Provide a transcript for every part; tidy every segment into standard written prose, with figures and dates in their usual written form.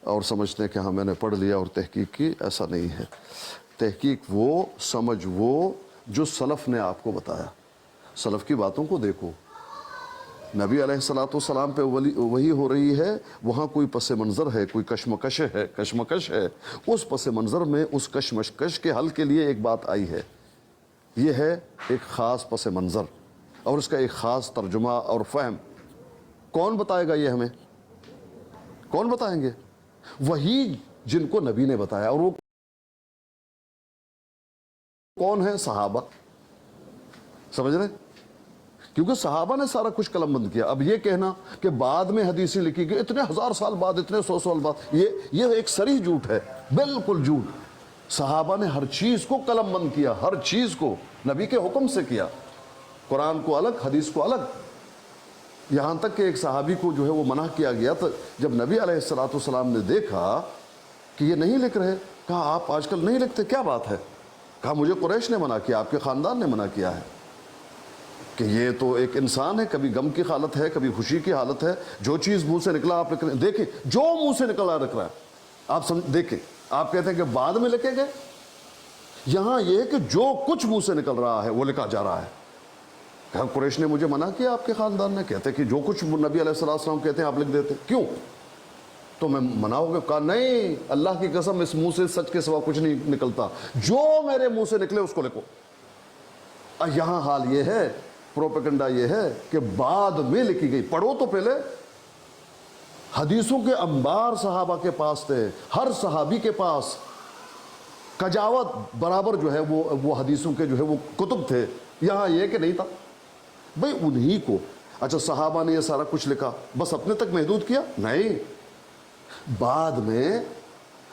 اور سمجھتے ہیں کہ ہاں میں نے پڑھ لیا اور تحقیق کی. ایسا نہیں ہے. تحقیق وہ، سمجھ وہ جو سلف نے آپ کو بتایا. سلف کی باتوں کو دیکھو. نبی علیہ الصلوۃ والسلام پہ وہی ہو رہی ہے، وہاں کوئی پس منظر ہے، کوئی کشمکش ہے. اس پس منظر میں اس کشمکش کے حل کے لیے ایک بات آئی ہے. یہ ہے ایک خاص پس منظر اور اس کا ایک خاص ترجمہ اور فہم. کون بتائے گا یہ ہمیں؟ کون بتائیں گے؟ وہی جن کو نبی نے بتایا. اور وہ کون ہے؟ صحابہ. سمجھ رہے؟ کیونکہ صحابہ نے سارا کچھ قلم بند کیا. اب یہ کہنا کہ بعد میں حدیثیں لکھی گئی اتنے 1000 سال بعد، اتنے 100 سال بعد، یہ ایک صریح جھوٹ ہے، بالکل جھوٹ. صحابہ نے ہر چیز کو قلم بند کیا، ہر چیز کو نبی کے حکم سے کیا. قرآن کو الگ، حدیث کو الگ. یہاں تک کہ ایک صحابی کو جو ہے وہ منع کیا گیا تھا. جب نبی علیہ الصلوۃ والسلام نے دیکھا کہ یہ نہیں لکھ رہے، کہا آپ آج کل نہیں لکھتے، کیا بات ہے؟ کہا مجھے قریش نے منع کیا، آپ کے خاندان نے منع کیا ہے کہ یہ تو ایک انسان ہے، کبھی غم کی حالت ہے، کبھی خوشی کی حالت ہے. جو چیز منہ سے نکلا آپ لکھ رہے ہیں. دیکھیں جو منہ سے نکلا رکھ رہا ہے آپ دیکھیں. آپ کہتے ہیں کہ بعد میں لکھے گئے. یہاں یہ ہے کہ جو کچھ منہ سے نکل رہا ہے وہ لکھا جا رہا ہے. کہا قریش نے مجھے منع کیا، آپ کے خاندان نے. کہتے کہ جو کچھ نبی علیہ السلام کہتے ہیں آپ لکھ دیتے. کیوں؟ تو میں منع ہو گیا. کہا نہیں، اللہ کی قسم اس منہ سے سچ کے سوا کچھ نہیں نکلتا، جو میرے منہ سے نکلے اس کو لکھو. یہاں حال یہ ہے، پروپیگنڈا یہ ہے کہ بعد میں لکھی گئی. پڑھو تو پہلے. حدیثوں کے انبار صحابہ کے پاس تھے، ہر صحابی کے پاس کجاوت برابر جو ہے وہ حدیثوں کے جو ہے وہ کتب تھے. یہاں یہ کہ نہیں تھا. بھئی انہی کو. اچھا صحابہ نے یہ سارا کچھ لکھا، بس اپنے تک محدود کیا؟ نہیں، بعد میں.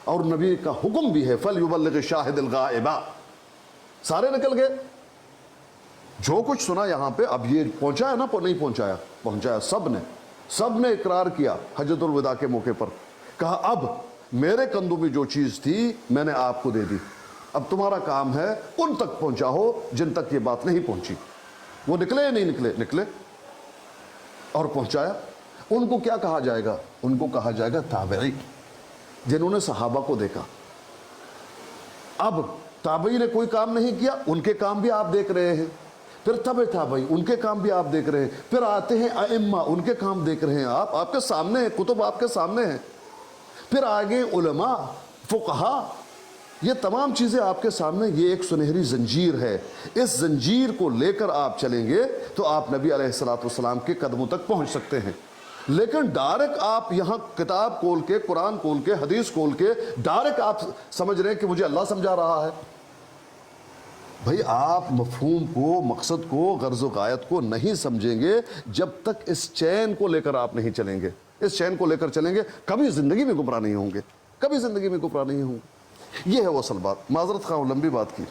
اور نبی کا حکم بھی ہے فَلْيُبَلِّغِ الشَّاهِدِ الْغَائِبَ. سارے نکل گئے. جو کچھ سنا یہاں پہ اب یہ پہنچایا نا؟ نہیں پہنچایا؟ پہنچایا. سب نے اقرار کیا حجۃ الوداع کے موقع پر. کہا اب میرے کندھوں میں جو چیز تھی میں نے آپ کو دے دی، اب تمہارا کام ہے ان تک پہنچاؤ جن تک یہ بات نہیں پہنچی. وہ نکلے یا نہیں نکلے؟ نکلے اور پہنچایا. ان کو کیا کہا جائے گا؟ ان کو کہا جائے گا تابعی، جنہوں نے صحابہ کو دیکھا. اب تابعی نے کوئی کام نہیں کیا، ان کے کام بھی آپ دیکھ رہے ہیں. پھر تابعی، ان کے کام بھی آپ دیکھ رہے ہیں. پھر آتے ہیں ائمہ، ان کے کام دیکھ رہے ہیں آپ کے سامنے ہیں، کتب آپ کے سامنے ہیں. پھر آگے علماء، فقہا، یہ تمام چیزیں آپ کے سامنے. یہ ایک سنہری زنجیر ہے. اس زنجیر کو لے کر آپ چلیں گے تو آپ نبی علیہ الصلوۃ والسلام کے قدموں تک پہنچ سکتے ہیں. لیکن ڈائریکٹ آپ یہاں کتاب کھول کے، قرآن کھول کے، حدیث کھول کے ڈائریکٹ آپ سمجھ رہے ہیں کہ مجھے اللہ سمجھا رہا ہے. بھئی آپ مفہوم کو، مقصد کو، غرض و غایت کو نہیں سمجھیں گے جب تک اس چین کو لے کر آپ نہیں چلیں گے. اس چین کو لے کر چلیں گے کبھی زندگی میں گمراہ نہیں ہوں گے، کبھی زندگی میں گمراہ نہیں ہوں گے. یہ ہے وہ اصل بات. معذرت خواہ لمبی بات کی.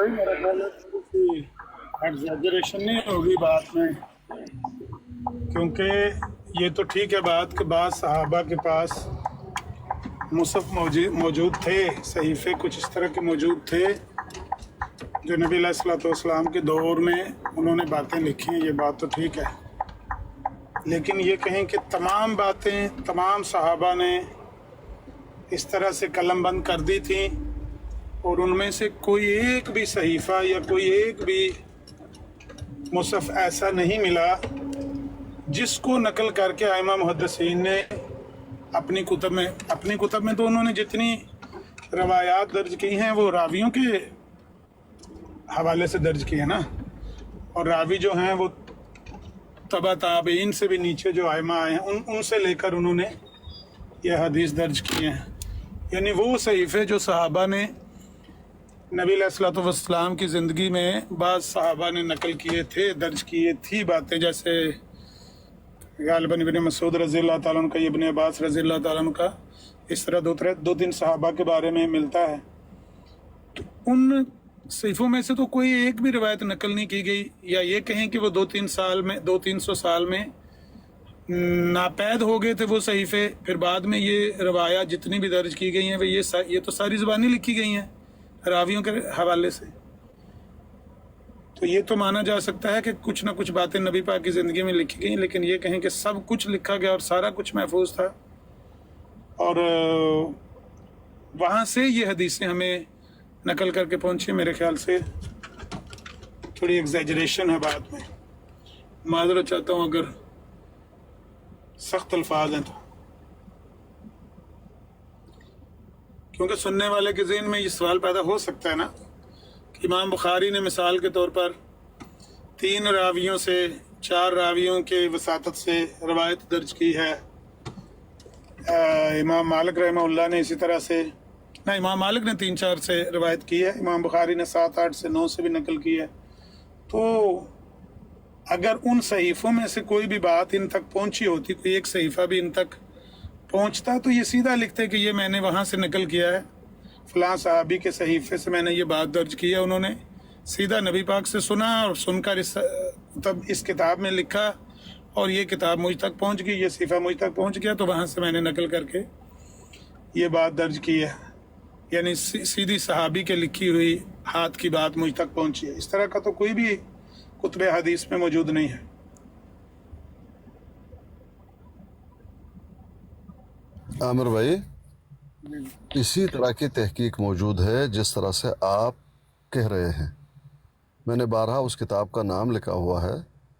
میرا خیال ہے ایگزیجریشن نہیں ہوگی بات میں، کیونکہ یہ تو ٹھیک ہے بات کہ بعض صحابہ کے پاس مصحف موجود تھے، صحیفے کچھ اس طرح کے موجود تھے جو نبی علیہ الصلوۃ والسلام کے دور میں انہوں نے باتیں لکھی ہیں. یہ بات تو ٹھیک ہے، لیکن یہ کہیں کہ تمام باتیں تمام صحابہ نے اس طرح سے قلم بند کر دی تھیں اور ان میں سے کوئی ایک بھی صحیفہ یا کوئی ایک بھی مصحف ایسا نہیں ملا جس کو نقل کر کے ائمہ محدثین نے اپنی کتب میں تو انہوں نے جتنی روایات درج کی ہیں وہ راویوں کے حوالے سے درج کی ہیں نا. اور راوی جو ہیں وہ تبع تابعین سے بھی نیچے جو ائمہ آئے ہیں ان سے لے کر انہوں نے یہ حدیث درج کی ہیں. یعنی وہ صحیفے جو صحابہ نے نبی علیہ الصلوۃ والسلام کی زندگی میں بعض صحابہ نے نقل کیے تھے، درج کیے تھی باتیں، جیسے غالباً ابن مسعود رضی اللہ تعالیٰ عنہ کا، ابن عباس رضی اللہ تعالیٰ عنہ کا، اس طرح دو تین صحابہ کے بارے میں ملتا ہے. تو ان صحیفوں میں سے تو کوئی ایک بھی روایت نقل نہیں کی گئی، یا یہ کہیں کہ وہ 200 سال میں ناپید ہو گئے تھے وہ صحیفے، پھر بعد میں یہ روایات جتنی بھی درج کی گئی ہیں یہ تو ساری زبانی لکھی گئی ہیں راویوں کے حوالے سے، تو یہ تو مانا جا سکتا ہے کہ کچھ نہ کچھ باتیں نبی پاک کی زندگی میں لکھی گئیں، لیکن یہ کہیں کہ سب کچھ لکھا گیا اور سارا کچھ محفوظ تھا، اور وہاں سے یہ حدیثیں ہمیں نقل کر کے پہنچی. میرے خیال سے تھوڑی ایگزیجریشن ہے بات میں، معذرت چاہتا ہوں اگر سخت الفاظ ہیں تو، کیونکہ سننے والے کے ذہن میں یہ سوال پیدا ہو سکتا ہے نا کہ امام بخاری نے مثال کے طور پر 3 راویوں سے 4 راویوں کے وساطت سے روایت درج کی ہے، امام مالک رحمہ اللہ نے اسی طرح سے، نہ امام مالک نے 3-4 سے روایت کی ہے، امام بخاری نے 7-8 سے 9 سے بھی نقل کی ہے، تو اگر ان صحیفوں میں سے کوئی بھی بات ان تک پہنچی ہوتی، کوئی ایک صحیفہ بھی ان تک پہنچتا، تو یہ سیدھا لکھتے کہ یہ میں نے وہاں سے نقل کیا ہے، فلاں صحابی کے صحیفے سے میں نے یہ بات درج کی ہے، انہوں نے سیدھا نبی پاک سے سنا اور سن کر تب اس کتاب میں لکھا، اور یہ کتاب مجھ تک پہنچ گئی، یہ صحیفہ مجھ تک پہنچ گیا، تو وہاں سے میں نے نقل کر کے یہ بات درج کی ہے، یعنی سیدھی صحابی کے لکھی ہوئی ہاتھ کی بات مجھ تک پہنچی ہے. اس طرح کا تو کوئی بھی کتب حدیث میں موجود نہیں ہے. عامر بھائی، اسی طرح کی تحقیق موجود ہے جس طرح سے آپ کہہ رہے ہیں. میں نے بارہا اس کتاب کا نام لکھا ہوا ہے،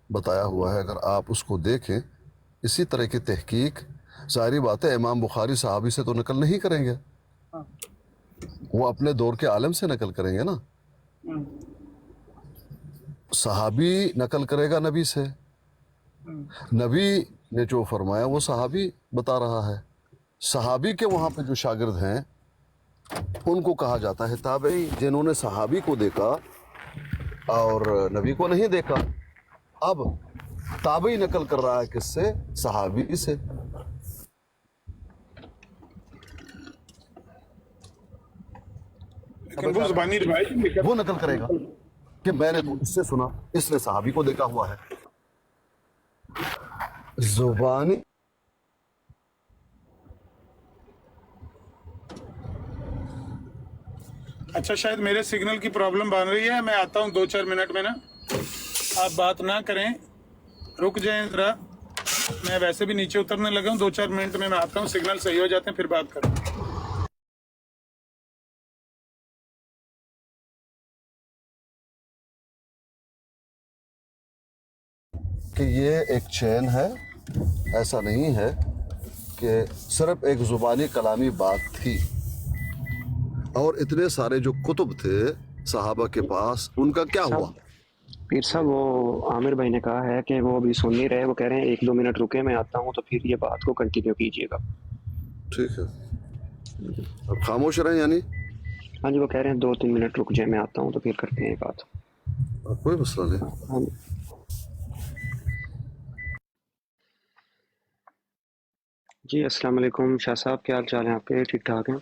بتایا ہوا ہے، اگر آپ اس کو دیکھیں اسی طرح کی تحقیق. ظاہری بات ہے امام بخاری صحابی سے تو نقل نہیں کریں گے، وہ اپنے دور کے عالم سے نقل کریں گے نا. صحابی نقل کرے گا نبی سے، نبی نے جو فرمایا وہ صحابی بتا رہا ہے. صحابی کے وہاں پہ جو شاگرد ہیں ان کو کہا جاتا ہے تابعی، جنہوں نے صحابی کو دیکھا اور نبی کو نہیں دیکھا. اب تابعی نقل کر رہا ہے کس سے؟ صحابی سے. لیکن وہ زبانی روایت وہ نقل کرے گا کہ میں نے تو اس سے سنا، اس نے صحابی کو دیکھا ہوا ہے. زبانی اچھا، شاید میرے سگنل کی پرابلم بن رہی ہے، میں آتا ہوں 2-4 منٹ میں نا، آپ بات نہ کریں، رک جائیں ذرا، میں ویسے بھی نیچے اترنے لگا ہوں، 2-4 منٹ میں آتا ہوں، سگنل صحیح ہو جاتے ہیں پھر بات کریں. کہ یہ ایک چین ہے، ایسا نہیں ہے کہ صرف ایک زبانی کلامی بات تھی. اور اتنے سارے جو کتب تھے صحابہ کے پاس، ان کا کیا ہوا؟ پیر صاحب وہ عامر بھائی نے کہا ہے کہ وہ ابھی سن نہیں رہے، وہ کہہ رہے ہیں 1-2 منٹ رکے، میں آتا ہوں تو پھر یہ بات کو کنٹینیو کیجیے گا. ٹھیک ہے، اب خاموش رہیں یعنی؟ ہاں جی، وہ کہہ رہے ہیں 2-3 منٹ رک جائیں، میں آتا ہوں تو پھر کرتے ہیں یہ بات. کوئی مسئلہ نہیں. ہاں. جی السلام علیکم شاہ صاحب، کیا حال چال ہیں آپ کے؟ ٹھیک ٹھاک ہیں؟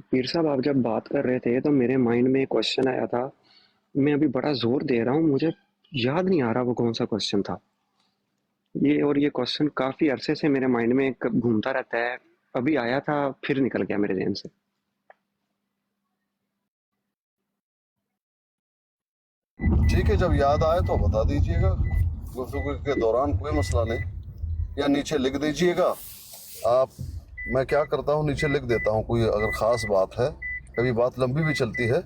پیر صاحب آپ جب بات کر رہے تھے تو میرے مائنڈ میں ایک کوشچن آیا تھا، میں ابھی بڑا زور دے رہا ہوں، مجھے یاد نہیں آ رہا وہ کون سا کوشچن تھا یہ کوشچن کافی عرصے سے میرے مائنڈ میں گھومتا رہتا ہے، ابھی آیا تھا پھر نکل گیا میرے ذہن سے۔ ٹھیک ہے، جب یاد آئے تو بتا دیجیے گا، گفتگو کے دوران کوئی مسئلہ نہیں، یا نیچے لکھ دیجیے گا آپ۔ میں کیا کرتا ہوں، نیچے لکھ دیتا ہوں، کوئی اگر خاص بات ہے، کبھی بات لمبی بھی چلتی ہے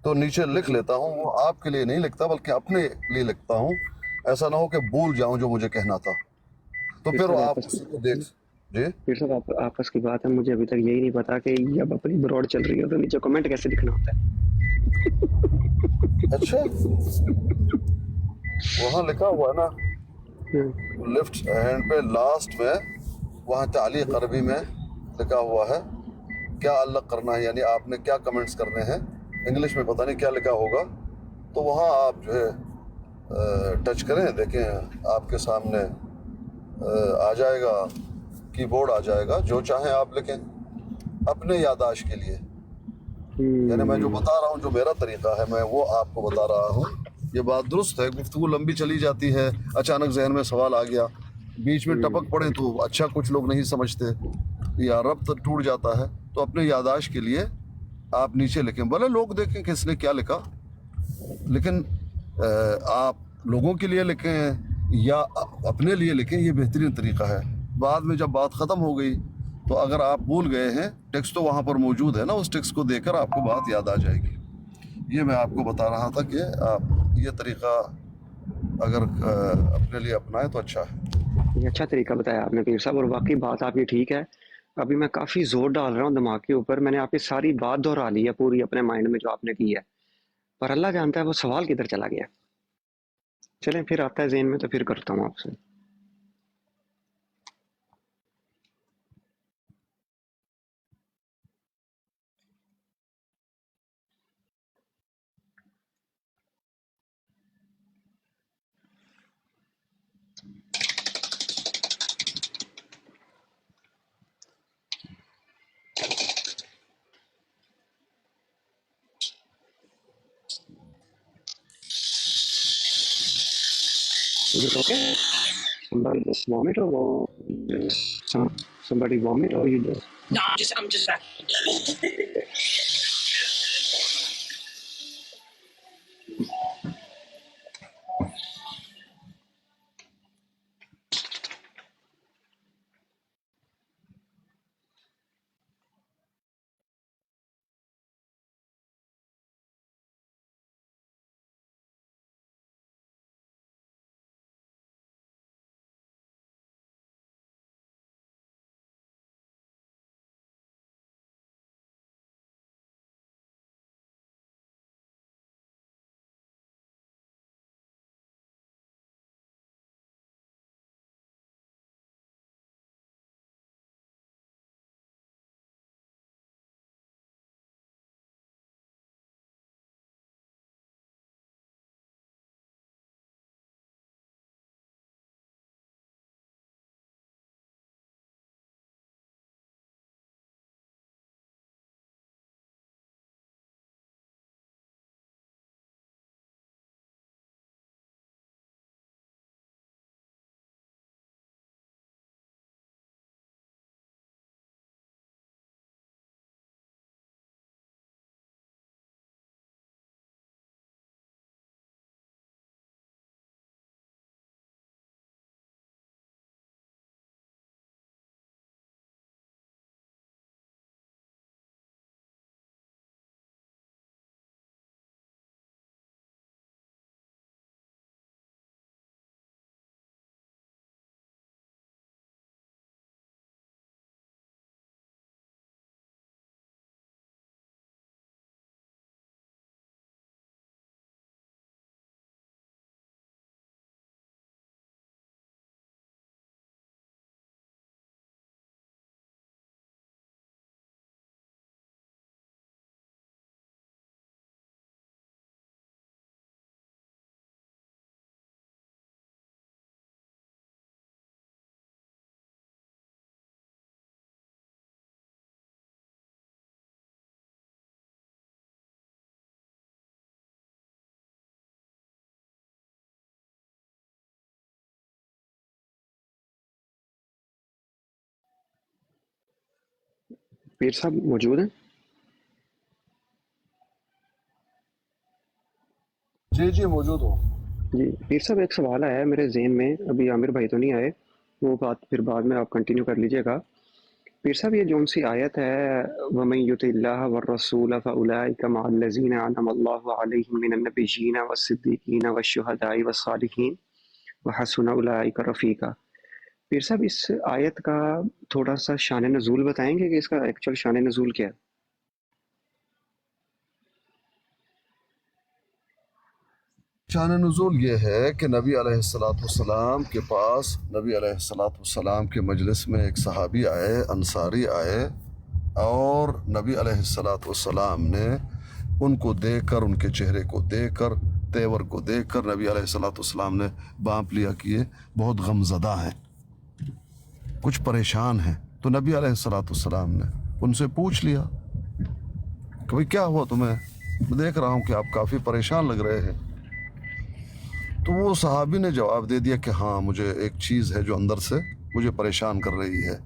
تو نیچے لکھ لیتا ہوں، وہ آپ کے لیے نہیں لکھتا بلکہ اپنے لیے لکھتا ہوں، ایسا نہ ہو کہ بھول جاؤں جو مجھے کہنا تھا، تو پیر پھر صاحب آپ آپس اسی کو دیکھ۔ جی پیر صاحب آپس کی بات ہے، مجھے ابھی تک یہی نہیں پتا کہ جب اپنی بروڈ چل رہی ہو تو نیچے کمنٹ کیسے لکھنا ہوتا ہے۔ اچھا، وہاں لکھا ہوا ہے نا، لیفٹ ہینڈ پہ لاسٹ میں، وہاں تعلیق عربی میں لکھا ہوا ہے کیا علق کرنا ہے، یعنی آپ نے کیا کمنٹس کرنے ہیں، انگلش میں پتہ نہیں کیا لکھا ہوگا، تو وہاں آپ جو ہے ٹچ کریں، دیکھیں آپ کے سامنے آ جائے گا، کی بورڈ آ جائے گا، جو چاہیں آپ لکھیں اپنے یاداشت کے لیے۔ یعنی میں جو بتا رہا ہوں، جو میرا طریقہ ہے، میں وہ آپ کو بتا رہا ہوں، یہ بات درست ہے، گفتگو لمبی چلی جاتی ہے، اچانک ذہن میں سوال آ گیا، بیچ میں ٹپک پڑے تو اچھا کچھ لوگ نہیں سمجھتے یا ربط ٹوٹ جاتا ہے، تو اپنے یاداشت کے لیے آپ نیچے لکھیں، بھلے لوگ دیکھیں کہ اس نے کیا لکھا، لیکن آپ لوگوں کے لیے لکھیں یا اپنے لیے لکھیں، یہ بہترین طریقہ ہے۔ بعد میں جب بات ختم ہو گئی تو اگر آپ بھول گئے ہیں، ٹیکسٹ تو وہاں پر موجود ہے نا، اس ٹیکسٹ کو دیکھ کر آپ کو بات یاد آ جائے گی۔ یہ میں آپ کو بتا رہا تھا کہ آپ یہ طریقہ اگر اپنے لیے اپنائیں تو اچھا ہے۔ یہ اچھا طریقہ بتایا آپ نے پیر صاحب، اور واقعی بات آپ کی ٹھیک ہے۔ ابھی میں کافی زور ڈال رہا ہوں دماغ کے اوپر، میں نے آپ کی ساری بات دہرا لی ہے پوری اپنے مائنڈ میں جو آپ نے کی ہے، پر اللہ جانتا ہے وہ سوال کدھر چلا گیا۔ چلیں پھر آتا ہے ذہن میں تو پھر کرتا ہوں آپ سے۔ Is it okay? Somebody just vomit or somebody vomit or you just No, I'm just پیر صاحب موجود ہیں؟ جی جی موجود ہوں. جی پیر صاحب، ایک سوال آیا ہے میرے ذہن میں، ابھی عامر بھائی تو نہیں آئے، وہ بات پھر بعد میں آپ کنٹینیو کر لیجیے گا. پیر صاحب یہ جون سی آیت ہے وَمَن يُطِعِ اللَّهَ وَالرَّسُولَ فَأُولَٰئِكَ مَعَ الَّذِينَ أَنْعَمَ اللَّهُ عَلَيْهِم مِّنَ النَّبِيِّينَ وَالصِّدِّيقِينَ وَالشُّهَدَاءِ وَالصَّالِحِينَ وَحَسُنَ أُولَٰئِكَ رَفِيقًا. پیر صاحب اس آیت کا تھوڑا سا شان نزول بتائیں گے کہ اس کا ایکچوئل شان نزول کیا ہے؟ شان نزول یہ ہے کہ نبی علیہ السلام کے پاس، نبی علیہ السلام کے مجلس میں ایک صحابی آئے، انصاری آئے، اور نبی علیہ السلام نے ان کو دیکھ کر، ان کے چہرے کو دیکھ کر، تیور کو دیکھ کر نبی علیہ السلام نے بانپ لیا کہ یہ بہت غمزدہ ہیں، کچھ پریشان ہیں. تو نبی علیہ السلام نے ان سے پوچھ لیا کہ بھئی کیا ہوا تمہیں؟ میں دیکھ رہا ہوں کہ آپ کافی پریشان لگ رہے ہیں. تو وہ صحابی نے جواب دے دیا کہ ہاں، مجھے ایک چیز ہے جو اندر سے مجھے پریشان کر رہی ہے،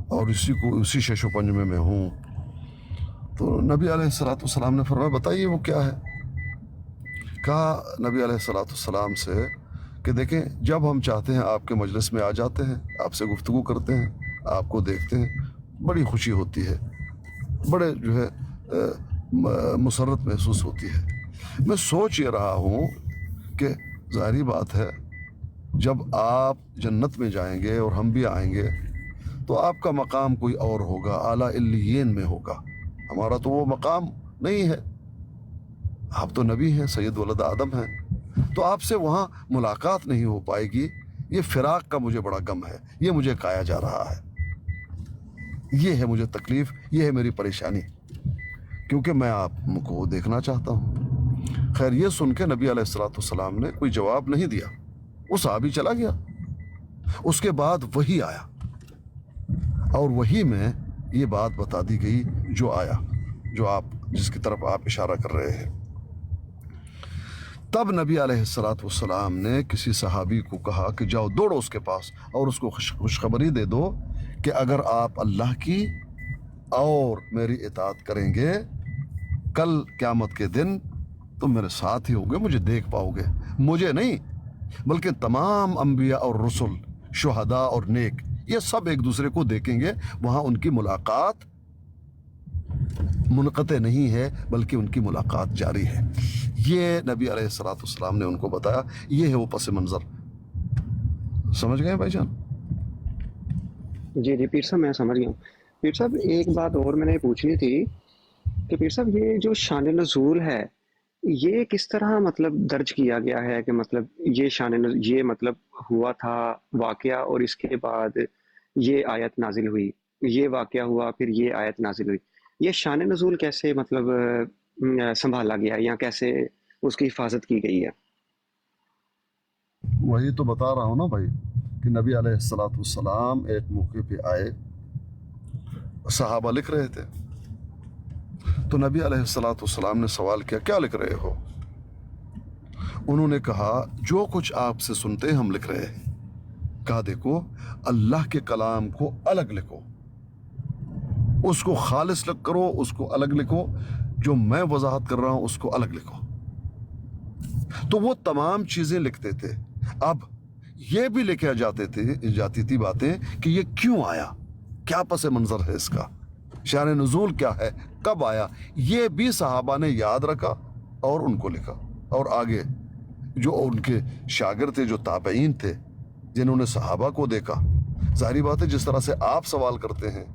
اور اسی شش و پنج میں ہوں. تو نبی علیہ السلام نے فرمایا بتائیے وہ کیا ہے. کہا نبی علیہ السلام سے کہ دیکھیں، جب ہم چاہتے ہیں آپ کے مجلس میں آ جاتے ہیں، آپ سے گفتگو کرتے ہیں، آپ کو دیکھتے ہیں، بڑی خوشی ہوتی ہے، بڑے جو ہے مسرت محسوس ہوتی ہے. میں سوچ یہ رہا ہوں کہ ظاہری بات ہے جب آپ جنت میں جائیں گے اور ہم بھی آئیں گے تو آپ کا مقام کوئی اور ہوگا، اعلیٰ علیین میں ہوگا. ہمارا تو وہ مقام نہیں ہے، آپ تو نبی ہیں، سید ولد آدم ہیں، تو آپ سے وہاں ملاقات نہیں ہو پائے گی. یہ فراق کا مجھے بڑا غم ہے، یہ مجھے کایا جا رہا ہے، یہ ہے مجھے تکلیف، یہ ہے میری پریشانی، کیونکہ میں آپ کو دیکھنا چاہتا ہوں. خیر، یہ سن کے نبی علیہ السلام نے کوئی جواب نہیں دیا، وہ صحابی چلا گیا. اس کے بعد وحی آیا، اور وحی میں یہ بات بتا دی گئی جو آیا، جس کی طرف آپ اشارہ کر رہے ہیں. تب نبی علیہ السلام نے کسی صحابی کو کہا کہ جاؤ، دوڑو اس کے پاس اور اس کو خوشخبری دے دو کہ اگر آپ اللہ کی اور میری اطاعت کریں گے، کل قیامت کے دن تم میرے ساتھ ہی ہوگے، مجھے دیکھ پاؤ گے. مجھے نہیں بلکہ تمام انبیاء اور رسل، شہداء اور نیک، یہ سب ایک دوسرے کو دیکھیں گے. وہاں ان کی ملاقات منقطع نہیں ہے بلکہ ان کی ملاقات جاری ہے. یہ نبی علیہ السلام نے ان کو بتایا. یہ ہے وہ پس منظر. سمجھ گئے بھائی جان؟ جی جی پیر صاحب، میں سمجھ گیا ہوں. پیر صاحب ایک بات اور میں نے پوچھنی تھی کہ پیر صاحب یہ جو شان نزول ہے یہ کس طرح مطلب درج کیا گیا ہے کہ مطلب یہ یہ مطلب ہوا تھا واقعہ اور اس کے بعد یہ آیت نازل ہوئی، یہ واقعہ ہوا پھر یہ آیت نازل ہوئی. یہ شان نزول کیسے مطلب سنبھالا گیا یا کیسے اس کی حفاظت کی گئی ہے؟ وہی تو بتا رہا ہوں نا بھائی کہ نبی علیہ السلام ایک موقع پہ آئے، صحابہ لکھ رہے تھے، تو نبی علیہ السلام نے سوال کیا کیا لکھ رہے ہو؟ انہوں نے کہا جو کچھ آپ سے سنتے ہم لکھ رہے ہیں. کہا دیکھو، اللہ کے کلام کو الگ لکھو، اس کو خالص کرو، اس کو الگ لکھو، جو میں وضاحت کر رہا ہوں اس کو الگ لکھو. تو وہ تمام چیزیں لکھتے تھے. اب یہ بھی لکھا جاتی تھی باتیں کہ یہ کیوں آیا، کیا پس منظر ہے اس کا، شان نزول کیا ہے، کب آیا. یہ بھی صحابہ نے یاد رکھا اور ان کو لکھا. اور آگے جو ان کے شاگرد تھے، جو تابعین تھے، جنہوں نے صحابہ کو دیکھا، ظاہری بات ہے جس طرح سے آپ سوال کرتے ہیں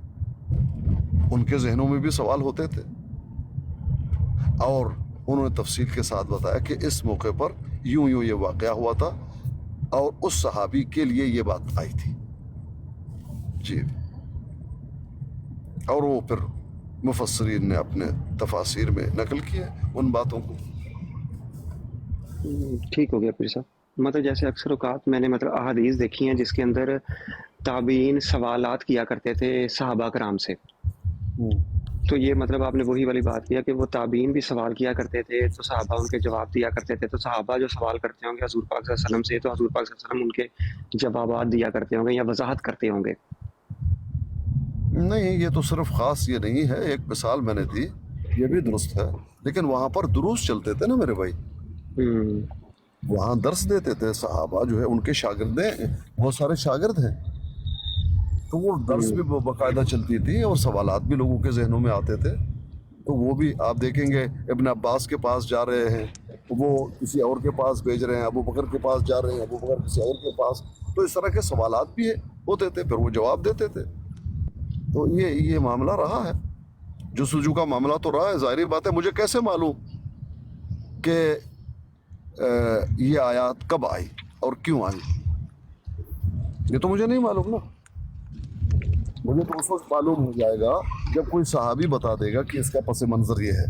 ان کے ذہنوں میں بھی سوال ہوتے تھے. اور انہوں نے تفصیل کے ساتھ بتایا کہ اس موقع پر یوں یہ واقعہ ہوا تھا اور اس صحابی کے لیے یہ بات آئی تھی. جی. اور وہ پھر مفسرین نے اپنے تفاسیر میں نقل کیا ان باتوں کو. ٹھیک ہو گیا پھر صاحب. مطلب جیسے اکثر اوقات میں نے مطلب احادیث دیکھی ہیں جس کے اندر تابعین سوالات کیا کرتے تھے صحابہ کرام سے، تو یہ مطلب آپ نے وہی والی بات کیا کہ وہ تابعین بھی سوال کیا کرتے تھے تو صحابہ ان کے جواب دیا کرتے تھے. تو صحابہ جو سوال کرتے ہوں گے حضور پاک صلی اللہ علیہ وسلم سے، تو حضور پاک صلی اللہ علیہ وسلم ان کے جوابات دیا کرتے ہوں گے یا وضاحت کرتے ہوں گے. نہیں یہ تو صرف خاص یہ نہیں ہے، ایک مثال میں نے دی، یہ بھی درست ہے، لیکن وہاں پر دروس چلتے تھے نا میرے بھائی، وہاں درس دیتے تھے صحابہ جو ہے، ان کے شاگردیں بہت سارے شاگرد ہیں، تو وہ درس بھی باقاعدہ چلتی تھی اور سوالات بھی لوگوں کے ذہنوں میں آتے تھے، تو وہ بھی آپ دیکھیں گے ابن عباس کے پاس جا رہے ہیں، وہ کسی اور کے پاس بھیج رہے ہیں، ابو بکر کے پاس جا رہے ہیں، ابو بکر کسی اور کے پاس، تو اس طرح کے سوالات بھی ہوتے تھے، پھر وہ جواب دیتے تھے، تو یہ معاملہ رہا ہے، جستجو کا معاملہ تو رہا ہے، ظاہری بات ہے، مجھے کیسے معلوم کہ یہ آیات کب آئی اور کیوں آئی، یہ تو مجھے نہیں معلوم نا، مجھے تو اس وقت معلوم ہو جائے گا جب کوئی صحابی بتا دے گا کہ اس کا پس منظر یہ ہے،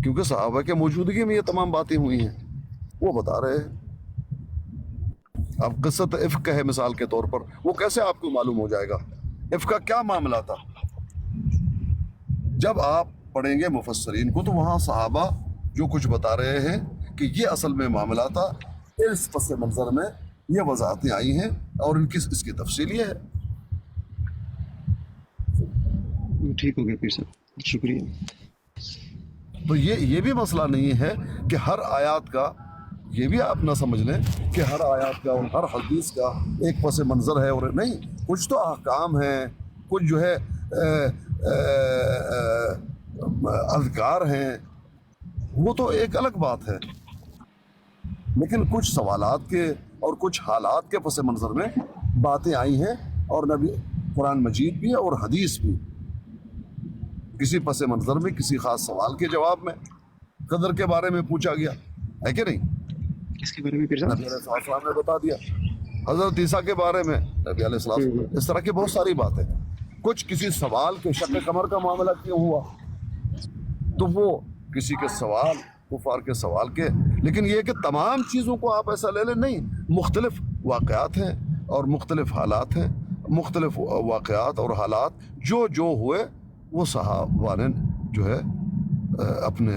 کیونکہ صحابہ کے موجودگی میں یہ تمام باتیں ہوئی ہیں، وہ بتا رہے ہیں۔ اب قصت افک ہے مثال کے طور پر، وہ کیسے آپ کو معلوم ہو جائے گا؟ افک کا کیا معاملہ تھا؟ جب آپ پڑھیں گے مفسرین کو تو وہاں صحابہ جو کچھ بتا رہے ہیں کہ یہ اصل میں معاملہ تھا، اس پس منظر میں یہ وضاحتیں آئی ہیں اور اس کی تفصیل یہ ہے۔ ٹھیک ہو گیا پیر صاحب، شکریہ۔ تو یہ بھی مسئلہ نہیں ہے کہ ہر آیات کا، یہ بھی آپ نہ سمجھ لیں کہ ہر آیات کا اور ہر حدیث کا ایک پس منظر ہے، اور نہیں، کچھ تو احکام ہیں، کچھ جو ہے اذکار ہیں، وہ تو ایک الگ بات ہے، لیکن کچھ سوالات کے اور کچھ حالات کے پس منظر میں باتیں آئی ہیں، اور نبی قرآن مجید بھی اور حدیث بھی، کسی پس منظر میں کسی خاص سوال کے جواب میں قدر کے بارے میں پوچھا گیا ہے کہ نہیں، کس کے بارے میں پیر نبی صاحب؟ علیہ السلام نے بتا دیا، حضرت عیسیٰ کے بارے میں نبی علیہ السلام، اس طرح کی بہت ساری باتیں، کچھ کسی سوال کے شق قمر کا معاملہ کیوں ہوا، تو وہ کسی کے سوال، کفار کے سوال کے، لیکن یہ کہ تمام چیزوں کو آپ ایسا لے لیں، نہیں، مختلف واقعات ہیں اور مختلف حالات ہیں، مختلف واقعات اور حالات جو ہوئے وہ صحابہ نے جو ہے اپنے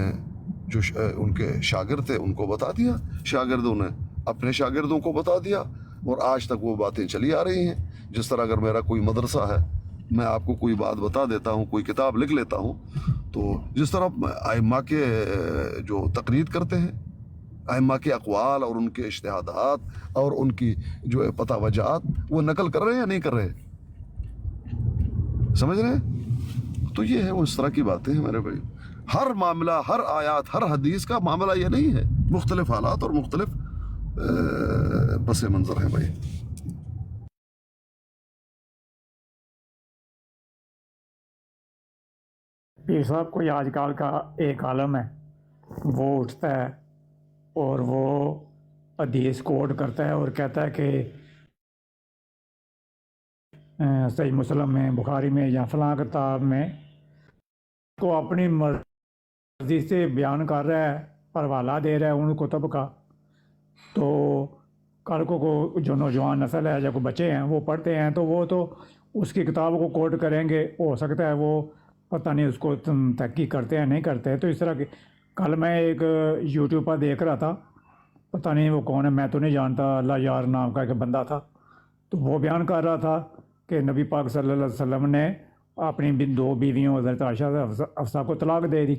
جو ان کے شاگرد تھے ان کو بتا دیا، شاگردوں نے اپنے شاگردوں کو بتا دیا، اور آج تک وہ باتیں چلی آ رہی ہیں۔ جس طرح اگر میرا کوئی مدرسہ ہے، میں آپ کو کوئی بات بتا دیتا ہوں، کوئی کتاب لکھ لیتا ہوں، تو جس طرح ائمہ کے جو تقریر کرتے ہیں، ائمہ کے اقوال اور ان کے اجتہادات اور ان کی جو پتہ وجات وہ نقل کر رہے ہیں یا نہیں کر رہے، سمجھ رہے ہیں؟ تو یہ ہے وہ اس طرح کی باتیں ہیں میرے بھائی، ہر معاملہ، ہر آیات، ہر حدیث کا معاملہ یہ نہیں ہے، مختلف حالات اور مختلف پس منظر ہیں بھائی۔ پیر صاحب کوئی آج کل کا ایک عالم ہے، وہ اٹھتا ہے اور وہ حدیث کوٹ کرتا ہے اور کہتا ہے کہ صحیح مسلم میں، بخاری میں یا فلاں کتاب میں، کو اپنی مرضی سے بیان کر رہا ہے اور حوالہ دے رہا ہے ان کتب کا، تو کل کو جو نوجوان نسل ہے یا کوئی بچے ہیں وہ پڑھتے ہیں تو وہ تو اس کی کتاب کو کوٹ کریں گے، ہو سکتا ہے وہ پتہ نہیں اس کو تحقیق کرتے ہیں نہیں کرتے ہیں۔ تو اس طرح کی کل میں ایک یوٹیوب پر دیکھ رہا تھا، پتہ نہیں وہ کون ہے، میں تو نہیں جانتا، اللہ یار نام کا ایک بندہ تھا، تو وہ بیان کر رہا تھا کہ نبی پاک صلی اللہ علیہ وسلم نے اپنی 2 بیویوں حضرت عائشہ حفصہ کو طلاق دے دی،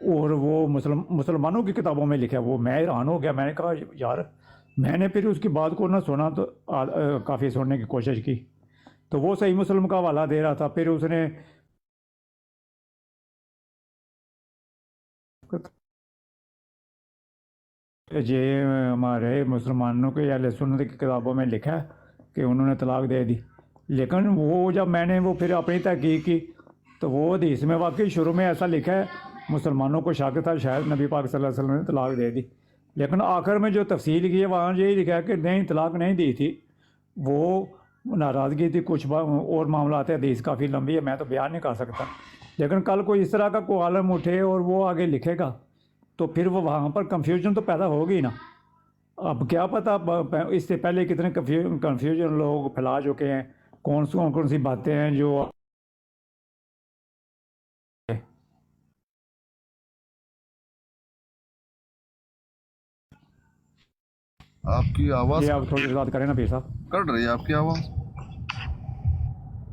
اور وہ مسلمانوں کی کتابوں میں لکھا ہے۔ وہ میں حیران ہو گیا، میں نے کہا یار، میں نے پھر اس کی بات کو نہ سنا تو کافی سننے کی کوشش کی، تو وہ صحیح مسلم کا حوالہ دے رہا تھا، پھر اس نے یہ ہمارے مسلمانوں کے اہل سنت کی کتابوں میں لکھا ہے کہ انہوں نے طلاق دے دی، لیکن وہ جب میں نے وہ پھر اپنی تحقیق کی تو وہ حدیث میں واقعی شروع میں ایسا لکھا ہے مسلمانوں کو شک تھا شاید نبی پاک صلی اللہ علیہ وسلم نے طلاق دے دی، لیکن آخر میں جو تفصیل کی ہے وہاں یہی لکھا ہے کہ نہیں، طلاق نہیں دی تھی، وہ ناراضگی تھی، کچھ اور معاملات ہیں، حدیث کافی لمبی ہے، میں تو بیان نہیں کر سکتا، لیکن کل کوئی اس طرح کا کوئی عالم اٹھے اور وہ آگے لکھے گا تو پھر وہ وہاں پر کنفیوژن تو پیدا ہوگی نا۔ اب کیا پتہ اس سے پہلے کتنے کنفیوژن لوگ پھیلا چکے ہیں، کون سی باتیں ہیں جو آپ کی آواز یہ آپ تھوڑی سی بات کریں نا پیر صاحب۔ کٹ رہی ہے، آپ کی آواز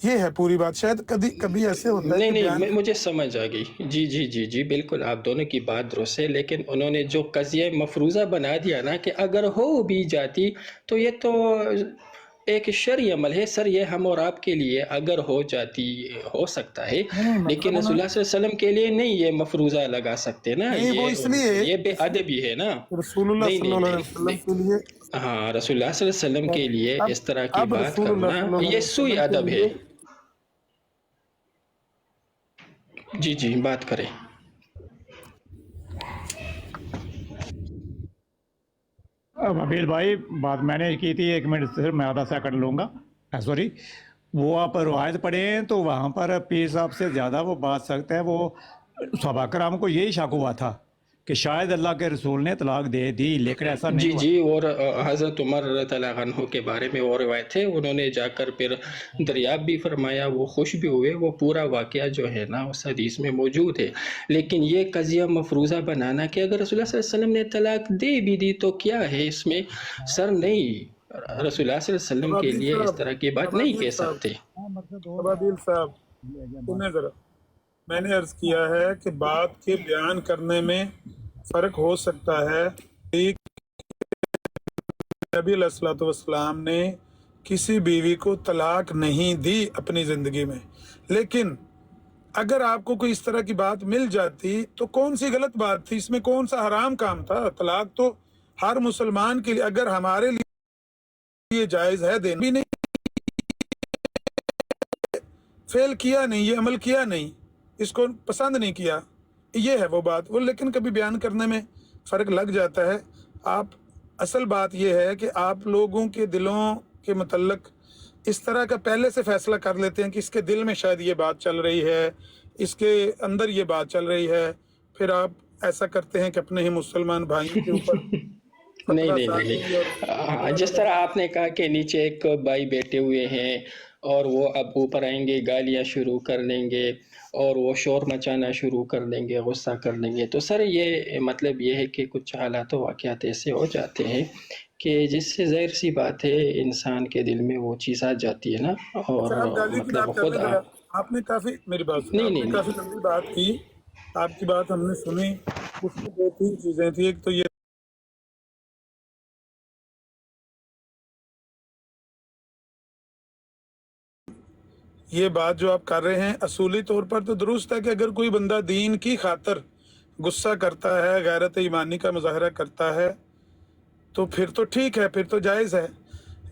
یہ ہے پوری بات. شاید کبھی ایسے ہوتا ہے نہیں کہ بیان نہیں مجھے سمجھ آ گئی. جی جی جی جی بالکل آپ دونوں کی بات درست ہے، لیکن انہوں نے جو قضیہ مفروضہ بنا دیا نا کہ اگر ہو بھی جاتی تو یہ تو ایک شرعی عمل ہے سر. یہ ہم اور آپ کے لیے اگر ہو جاتی ہو سکتا ہے، نہیں لیکن مطلب رسول اللہ صلی اللہ علیہ وسلم کے لیے نہیں یہ مفروضہ لگا سکتے نا. نہیں، وہ اس لیے یہ بے ادبی ہے نا. رسول اللہ نہیں صلی نہیں اللہ علیہ نہیں وسلم نہیں. کے لیے. ہاں رسول اللہ صلی اللہ علیہ وسلم کے لیے اب اس طرح کی اب بات رسول اللہ کرنا صلی اللہ یہ علیہ سوء وسلم کے ادب ہے. لیے جی جی بات کریں. اب حبیل بھائی بات میں نے کی تھی، 1 منٹ صرف میں آدھا سیکنڈ لوں گا. سوری، وہ آپ روایت پڑھیں تو وہاں پر پیر صاحب سے زیادہ وہ بات سکتا ہے. وہ صحابہ کرام کو یہی شک ہوا تھا کہ شاید اللہ کے رسول نے طلاق دے دی، لیکن ایسا نہیں جی ہوا. جی، اور حضرت عمر رضی اللہ عنہ کے بارے میں وہ روایت ہے، انہوں نے جا کر پھر دریافت بھی فرمایا، وہ خوش بھی ہوئے. وہ پورا واقعہ جو ہے نا اس حدیث میں موجود ہے. لیکن یہ قضیہ مفروضہ بنانا کہ اگر رسول اللہ صلی اللہ علیہ وسلم نے طلاق دے بھی دی تو کیا ہے اس میں؟ سر نہیں، رسول اللہ صلی اللہ علیہ وسلم کے لیے اس طرح کی بات نہیں کہہ سکتے. ابابیل صاحب سنیں ذرا. میں نے عرض کیا ہے کہ بات کے بیان کرنے میں فرق ہو سکتا ہے. نبی علیہ الصلوۃ والسلام نے کسی بیوی کو طلاق نہیں دی اپنی زندگی میں، لیکن اگر آپ کو کوئی اس طرح کی بات مل جاتی تو کون سی غلط بات تھی اس میں؟ کون سا حرام کام تھا؟ طلاق تو ہر مسلمان کے لیے، اگر ہمارے لیے جائز ہے دینا بھی نہیں، فیل کیا نہیں، یہ عمل کیا نہیں، اس کو پسند نہیں کیا، یہ ہے وہ بات. وہ لیکن کبھی بیان کرنے میں فرق لگ جاتا ہے. آپ اصل بات یہ ہے کہ آپ لوگوں کے دلوں کے متعلق اس طرح کا پہلے سے فیصلہ کر لیتے ہیں کہ اس کے دل میں شاید یہ بات چل رہی ہے، اس کے اندر یہ بات چل رہی ہے، پھر آپ ایسا کرتے ہیں کہ اپنے ہی مسلمان بھائیوں کے اوپر نہیں نہیں نہیں نہیں، جس طرح آپ نے کہا کہ نیچے ایک بھائی بیٹھے ہوئے ہیں اور وہ اب اوپر آئیں گے، گالیاں شروع کر دیں گے اور وہ شور مچانا شروع کر دیں گے، غصہ کر دیں گے، تو سر یہ مطلب یہ ہے کہ کچھ حالات و واقعات ایسے ہو جاتے ہیں کہ جس سے ظاہر سی بات ہے انسان کے دل میں وہ چیز آ جاتی ہے نا. اور آپ گالی کی مطلب بات کر خود رہے ہیں. آپ نے کافی میری بات سنی، نہیں آپ نہیں نے نہیں کافی لمبی بات کی. آپ کی بات ہم نے سنی، اس میں 2-3 چیزیں تھیں. ایک تو یہ بات جو آپ کر رہے ہیں اصولی طور پر تو درست ہے کہ اگر کوئی بندہ دین کی خاطر غصہ کرتا ہے، غیرت ایمانی کا مظاہرہ کرتا ہے تو پھر تو ٹھیک ہے، پھر تو جائز ہے.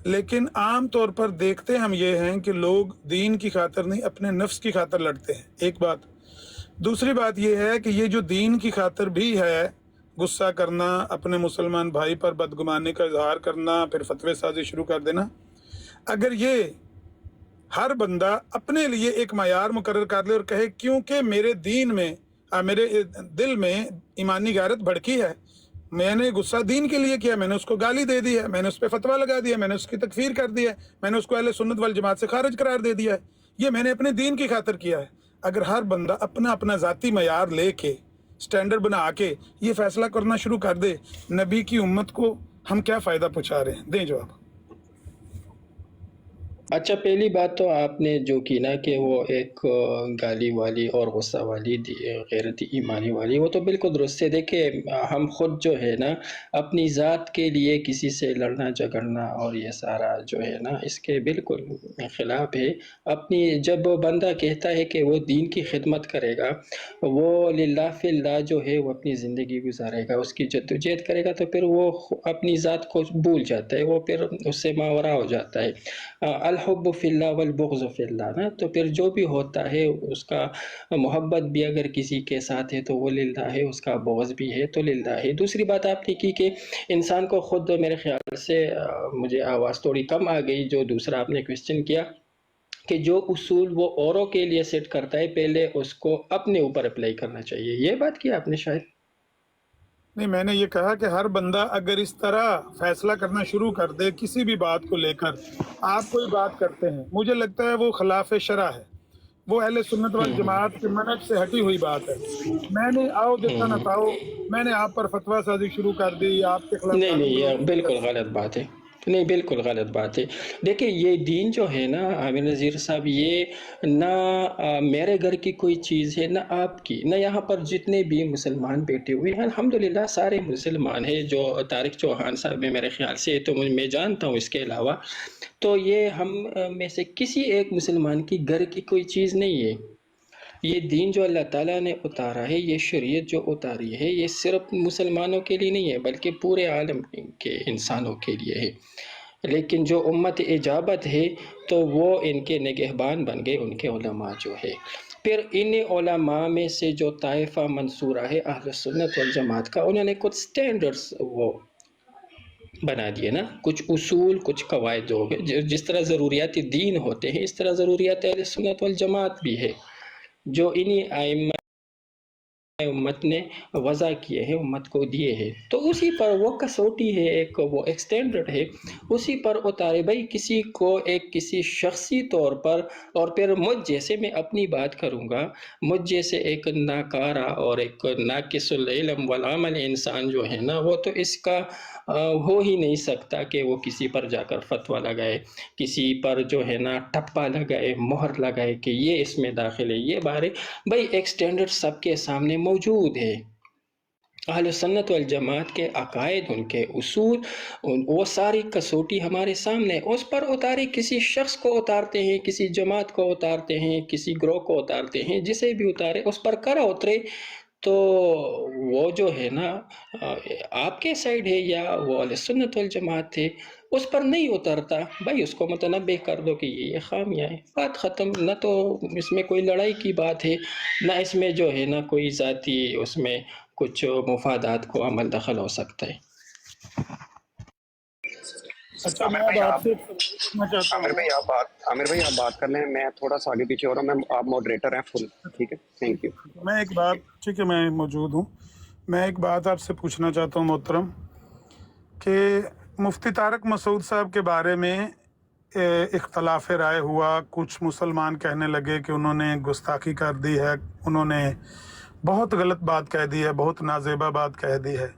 لیکن عام طور پر دیکھتے ہم یہ ہیں کہ لوگ دین کی خاطر نہیں، اپنے نفس کی خاطر لڑتے ہیں. ایک بات. دوسری بات یہ ہے کہ یہ جو دین کی خاطر بھی ہے، غصہ کرنا، اپنے مسلمان بھائی پر بدگمانی کا اظہار کرنا، پھر فتوی سازی شروع کر دینا، اگر یہ ہر بندہ اپنے لیے ایک معیار مقرر کر لے اور کہے کیونکہ میرے دین میں، میرے دل میں ایمانی غیرت بھڑکی ہے، میں نے غصہ دین کے لیے کیا، میں نے اس کو گالی دے دی ہے، میں نے اس پہ فتویٰ لگا دیا، میں نے اس کی تکفیر کر دی ہے، میں نے اس کو اہل سنت والجماعت سے خارج قرار دے دیا ہے، یہ میں نے اپنے دین کی خاطر کیا ہے. اگر ہر بندہ اپنا ذاتی معیار لے کے، سٹینڈرڈ بنا کے یہ فیصلہ کرنا شروع کر دے، نبی کی امت کو ہم کیا فائدہ پہنچا رہے ہیں؟ دیں جواب. اچھا، پہلی بات تو آپ نے جو کی نا کہ وہ ایک گالی والی اور غصہ والی غیرت ایمانی والی، وہ تو بالکل درست ہے. دیکھیں ہم خود جو ہے نا اپنی ذات کے لیے کسی سے لڑنا جھگڑنا اور یہ سارا جو ہے نا اس کے بالکل خلاف ہے. جب بندہ کہتا ہے کہ وہ دین کی خدمت کرے گا، وہ للہ فی اللہ جو ہے وہ اپنی زندگی گزارے گا، اس کی جدوجہد کرے گا، تو پھر وہ اپنی ذات کو بھول جاتا ہے، وہ پھر اس سے ماورا ہو جاتا ہے. الحب فی اللہ والبغض فی اللہ نا، تو پھر جو بھی ہوتا ہے اس کا محبت بھی اگر کسی کے ساتھ ہے تو وہ للہ ہے، اس کا بغض بھی ہے تو للہ ہے. دوسری بات آپ نے کی کہ انسان کو خود، میرے خیال سے مجھے آواز تھوڑی کم آ گئی، جو دوسرا آپ نے کویسچن کیا کہ جو اصول وہ اوروں کے لیے سیٹ کرتا ہے پہلے اس کو اپنے اوپر اپلائی کرنا چاہیے، یہ بات کی آپ نے شاید. نہیں، میں نے یہ کہا کہ ہر بندہ اگر اس طرح فیصلہ کرنا شروع کر دے کسی بھی بات کو لے کر، آپ کوئی بات کرتے ہیں مجھے لگتا ہے وہ خلاف شرع ہے، وہ اہل سنت والجماعت کے منہج سے ہٹی ہوئی بات ہے. میں نے آؤ دیکھا نہ پاؤ، میں نے آپ پر فتویٰ سازی شروع کر دی، آپ کے خلاف نہیں نہیں، گالی یہ گلوچ شروع کر بالکل دی. غلط بات ہے. نہیں بالکل غلط بات ہے. دیکھیں یہ دین جو ہے نا عامر نذیر صاحب، یہ نہ میرے گھر کی کوئی چیز ہے نہ آپ کی، نہ یہاں پر جتنے بھی مسلمان بیٹھے ہوئے ہیں الحمدللہ سارے مسلمان ہیں. جو طارق چوہان صاحب ہے میرے خیال سے، تو میں جانتا ہوں، اس کے علاوہ تو یہ ہم میں سے کسی ایک مسلمان کی گھر کی کوئی چیز نہیں ہے. یہ دین جو اللہ تعالیٰ نے اتارا ہے، یہ شریعت جو اتاری ہے، یہ صرف مسلمانوں کے لیے نہیں ہے بلکہ پورے عالم کے انسانوں کے لیے ہے. لیکن جو امت اجابت ہے تو وہ ان کے نگہبان بن گئے ان کے علماء جو ہے. پھر ان علماء میں سے جو طائفہ منصورہ ہے اہل سنت والجماعت کا، انہوں نے کچھ سٹینڈرز وہ بنا دیے نا، کچھ اصول، کچھ قواعد ہو گئے. جس طرح ضروریات دین ہوتے ہیں اس طرح ضروریات اہل سنت والجماعت بھی ہے، جو انہی ائمہ امت نے وضع کیے ہیں، امت کو دیے ہیں. تو اسی پر وہ کسوٹی ہے، وہ ایک سٹینڈرڈ ہے، اسی پر اتارے. بھائی کسی کو کسی شخصی طور پر، اور پھر مجھ جیسے، میں اپنی بات کروں گا، مجھ جیسے ایک ناکارہ اور ایک ناقص العلم والعمل انسان جو ہے نا، وہ تو اس کا ہو ہی نہیں سکتا کہ وہ کسی پر جا کر فتویٰ لگائے، کسی پر جو ہے نا ٹپا لگائے، مہر لگائے کہ یہ اس میں داخل ہے، یہ باہر ہے. بھائی ایک سٹینڈرڈ سب کے سامنے موجود ہے. اہل سنت والجماعت کے عقائد، ان کے اصول، وہ ساری کسوٹی ہمارے سامنے، اس پر اتارے. کسی شخص کو اتارتے ہیں، کسی جماعت کو اتارتے ہیں، کسی گروہ کو اتارتے ہیں، جسے بھی اتارے اس پر کرا اترے. تو وہ جو ہے نا آپ کے سائڈ ہے یا وہ اہل سنت والجماعت ہے، اس پر نہیں اترتا، بھائی اس کو متنبہ کر دو کہ یہ خامیاں ہے، بات ختم. نہ تو اس میں کوئی لڑائی کی بات ہے، نہ اس میں جو ہے نا کوئی ذاتی اس میں کچھ مفادات کو عمل دخل ہو سکتا ہے. اچھا میں عامر اب بھائی آپ سے ایک سوال کرنا چاہتا عامر ہوں. بھائی عامر بھائی آپ بات کر لیں، میں تھوڑا سا آگے پیچھے ہو رہا ہوں. آپ ماڈریٹر ہیں فل، ٹھیک ہے، تھینک یو. میں ایک بات، ٹھیک ہے میں موجود ہوں، میں ایک بات آپ سے پوچھنا چاہتا ہوں محترم، کہ مفتی طارق مسعود صاحب کے بارے میں اختلاف رائے ہوا. کچھ مسلمان کہنے لگے کہ انہوں نے گستاخی کر دی ہے، انہوں نے بہت غلط بات کہہ دی ہے، بہت نازیبہ بات کہہ دی ہے.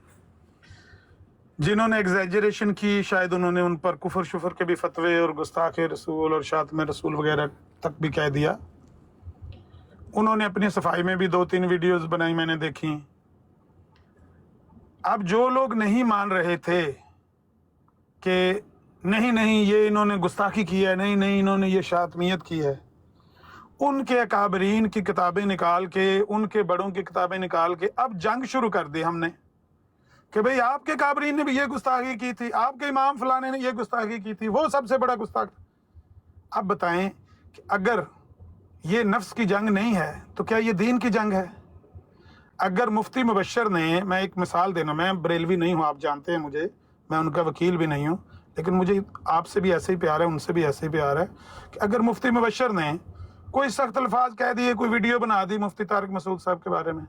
جنہوں نے ایگزیجریشن کی شاید انہوں نے ان پر کفر شفر کے بھی فتوے اور گستاخ رسول اور شاتم رسول وغیرہ تک بھی کہہ دیا. انہوں نے اپنی صفائی میں بھی 2-3 ویڈیوز بنائی، میں نے دیکھی. اب جو لوگ نہیں مان رہے تھے کہ نہیں یہ انہوں نے گستاخی کی ہے، نہیں انہوں نے یہ شاتمیت کی ہے، ان کے اکابرین کی کتابیں نکال کے، ان کے بڑوں کی کتابیں نکال کے اب جنگ شروع کر دی ہم نے کہ بھئی آپ کے اکابرین نے بھی یہ گستاخی کی تھی، آپ کے امام فلانے نے یہ گستاخی کی تھی، وہ سب سے بڑا گستاخ. اب بتائیں کہ اگر یہ نفس کی جنگ نہیں ہے تو کیا یہ دین کی جنگ ہے؟ اگر مفتی مبشر نے، میں ایک مثال دینا، میں بریلوی نہیں ہوں، آپ جانتے ہیں مجھے، میں ان کا وکیل بھی نہیں ہوں، لیکن مجھے آپ سے بھی ایسے ہی پیار ہے، ان سے بھی ایسے ہی پیار ہے، کہ اگر مفتی مبشر نے کوئی سخت الفاظ کہہ دیے، کوئی ویڈیو بنا دی مفتی طارق مسعود صاحب کے بارے میں،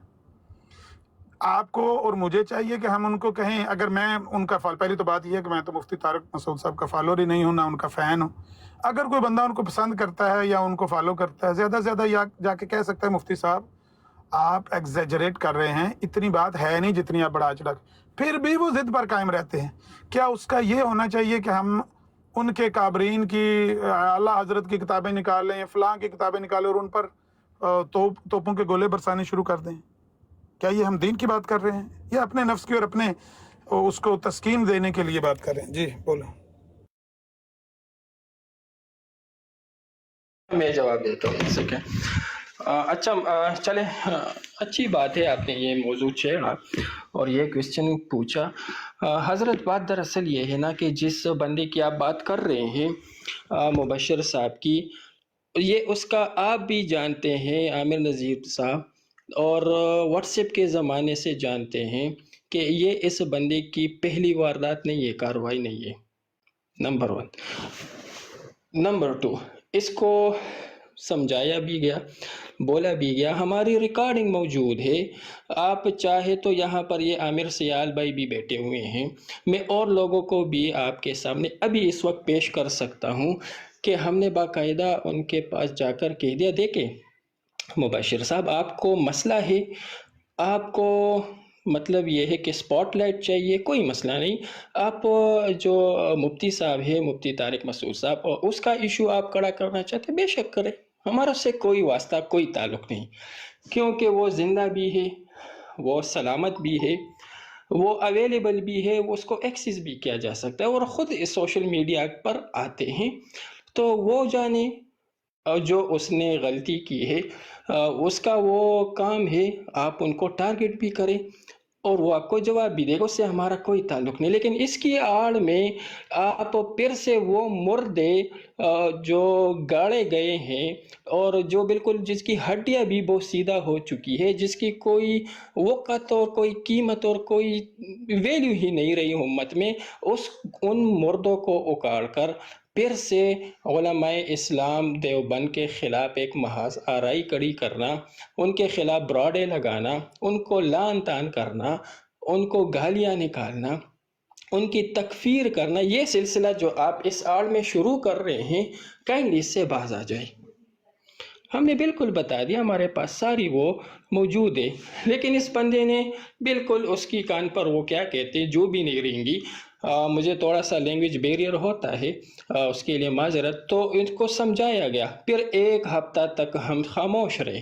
آپ کو اور مجھے چاہیے کہ ہم ان کو کہیں. اگر میں ان کا پہلی تو بات یہ ہے کہ میں تو مفتی طارق مسعود صاحب کا فالوور ہی نہیں ہوں، نہ ان کا فین ہوں. اگر کوئی بندہ ان کو پسند کرتا ہے یا ان کو فالو کرتا ہے، زیادہ سے زیادہ یا جا کے کہہ سکتا ہے مفتی صاحب آپ ایگزیجریٹ کر رہے ہیں، اتنی بات ہے نہیں جتنی آپ بڑھا چڑھا. پھر بھی وہ ضد پر قائم رہتے ہیں. کیا اس کا یہ ہونا چاہیے کہ ہم ان کے کابرین کی، اعلیٰ حضرت کی کتابیں نکالیں، فلاں کی کتابیں نکالیں اور ان پر توپوں کے گولے برسانے شروع کر دیں؟ کیا یہ ہم دین کی بات کر رہے ہیں یا اپنے نفس کی اور اپنے اس کو تسکین دینے کے لیے بات کر رہے ہیں؟ جی بولو. میں جواب دیتا ہوں، سکیں. اچھا چلے، اچھی بات ہے آپ نے یہ موضوع چھیڑا اور یہ کوشچن پوچھا. حضرت بات دراصل یہ ہے نا کہ جس بندے کی آپ بات کر رہے ہیں مبشر صاحب کی، یہ اس کا آپ بھی جانتے ہیں عامر نذیر صاحب، اور واٹس ایپ کے زمانے سے جانتے ہیں کہ یہ اس بندے کی پہلی واردات نہیں ہے، کارروائی نہیں ہے، نمبر 1. نمبر 2، اس کو سمجھایا بھی گیا، بولا بھی گیا، ہماری ریکارڈنگ موجود ہے. آپ چاہے تو یہاں پر یہ عامر سیال بھائی بھی بیٹھے ہوئے ہیں، میں اور لوگوں کو بھی آپ کے سامنے ابھی اس وقت پیش کر سکتا ہوں کہ ہم نے باقاعدہ ان کے پاس جا کر کہہ دیا، دیکھیں مبشر صاحب آپ کو مسئلہ ہے، آپ کو مطلب یہ ہے کہ سپاٹ لائٹ چاہیے، کوئی مسئلہ نہیں. آپ جو مفتی صاحب ہے، مفتی طارق مسعود صاحب، اس کا ایشو آپ کڑا کرنا چاہتے ہیں، بے شک کریں، ہمارا اس سے کوئی واسطہ، کوئی تعلق نہیں، کیونکہ وہ زندہ بھی ہے، وہ سلامت بھی ہے، وہ اویلیبل بھی ہے، وہ اس کو ایکسس بھی کیا جا سکتا ہے، اور خود اس سوشل میڈیا پر آتے ہیں. تو وہ جانے جو اس نے غلطی کی ہے، اس کا وہ کام ہے، آپ ان کو ٹارگٹ بھی کریں اور وہ آپ کو جواب بھی دے گا، اس سے ہمارا کوئی تعلق نہیں. لیکن اس کی آڑ میں آپ پھر سے وہ مردے جو گاڑے گئے ہیں، اور جو بالکل جس کی ہڈیاں بھی بہت سیدھا ہو چکی ہے، جس کی کوئی وقت اور کوئی قیمت اور کوئی ویلیو ہی نہیں رہی امت میں، ان مردوں کو اکاڑ کر پھر سے علماء اسلام دیوبند کے خلاف ایک محاذ آرائی کڑی کرنا، ان کے خلاف براڈے لگانا، ان کو لعن طعن کرنا، ان کو گالیاں نکالنا، ان کی تکفیر کرنا، یہ سلسلہ جو آپ اس آڑ میں شروع کر رہے ہیں، کائنڈلی اس سے باز آ جائے. ہم نے بالکل بتا دیا، ہمارے پاس ساری وہ موجود ہے، لیکن اس بندے نے بالکل اس کی کان پر وہ کیا کہتے ہیں، جو بھی نہیں رہیں گی. مجھے تھوڑا سا لینگویج بیریئر ہوتا ہے، اس کے لیے معذرت. تو ان کو سمجھایا گیا، پھر ایک ہفتہ تک ہم خاموش رہے.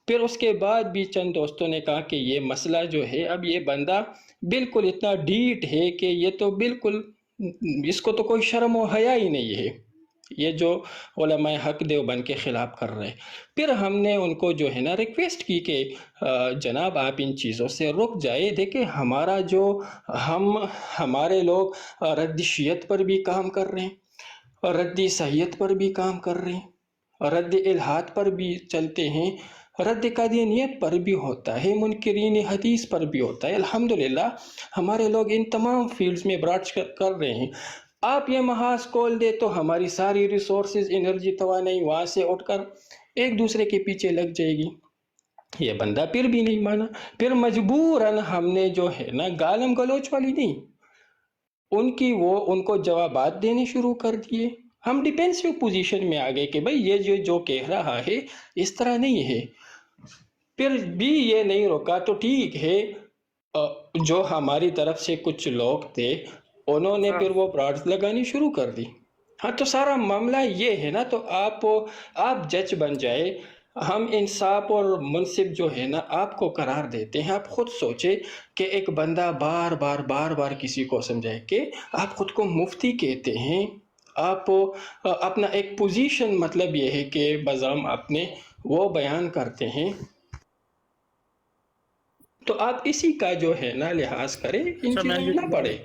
پھر اس کے بعد بھی چند دوستوں نے کہا کہ یہ مسئلہ جو ہے، اب یہ بندہ بالکل اتنا ڈھیٹ ہے کہ یہ تو بالکل، اس کو تو کوئی شرم و حیا ہی نہیں ہے، یہ جو علماء حق دیوبند کے خلاف کر رہے. پھر ہم نے ان کو جو ہے نا ریکویسٹ کی کہ جناب آپ ان چیزوں سے رک جائے. دیکھیں ہمارا جو ہمارے لوگ رد شیعت پر بھی کام کر رہے ہیں، رد صحیحت پر بھی کام کر رہے ہیں، رد الہاد پر بھی چلتے ہیں، رد قادیانیت پر بھی ہوتا ہے، منکرین حدیث پر بھی ہوتا ہے. الحمدللہ ہمارے لوگ ان تمام فیلڈز میں براڈ کر رہے ہیں. آپ یہ محاذ کھول دے تو ہماری ساری ریسورسز، انرجی، توانائی وہاں سے اٹھ کر ایک دوسرے کے پیچھے لگ جائے گی. یہ بندہ پھر بھی نہیں مانا. پھر مجبوراً ہم نے جو ہے نا گالم گلوچ والی نہیں، ان کو جوابات دینے شروع کر دیے. ہم ڈیفینسو پوزیشن میں آ گئے کہ بھئی یہ جو کہہ رہا ہے اس طرح نہیں ہے. پھر بھی یہ نہیں روکا تو ٹھیک ہے، جو ہماری طرف سے کچھ لوگ تھے انہوں نے پھر وہ براڈز لگانی شروع کر دی. ہاں تو سارا معاملہ یہ ہے نا، تو آپ جج بن جائے. ہم انصاف اور منصف جو ہے نا آپ کو قرار دیتے ہیں. آپ خود سوچے کہ ایک بندہ بار بار کسی کو سمجھائے کہ آپ خود کو مفتی کہتے ہیں، آپ اپنا ایک پوزیشن، مطلب یہ ہے کہ بزم اپنے وہ بیان کرتے ہیں، تو آپ اسی کا جو ہے نا لحاظ کریں، ان چیزوں میں نہ پڑے.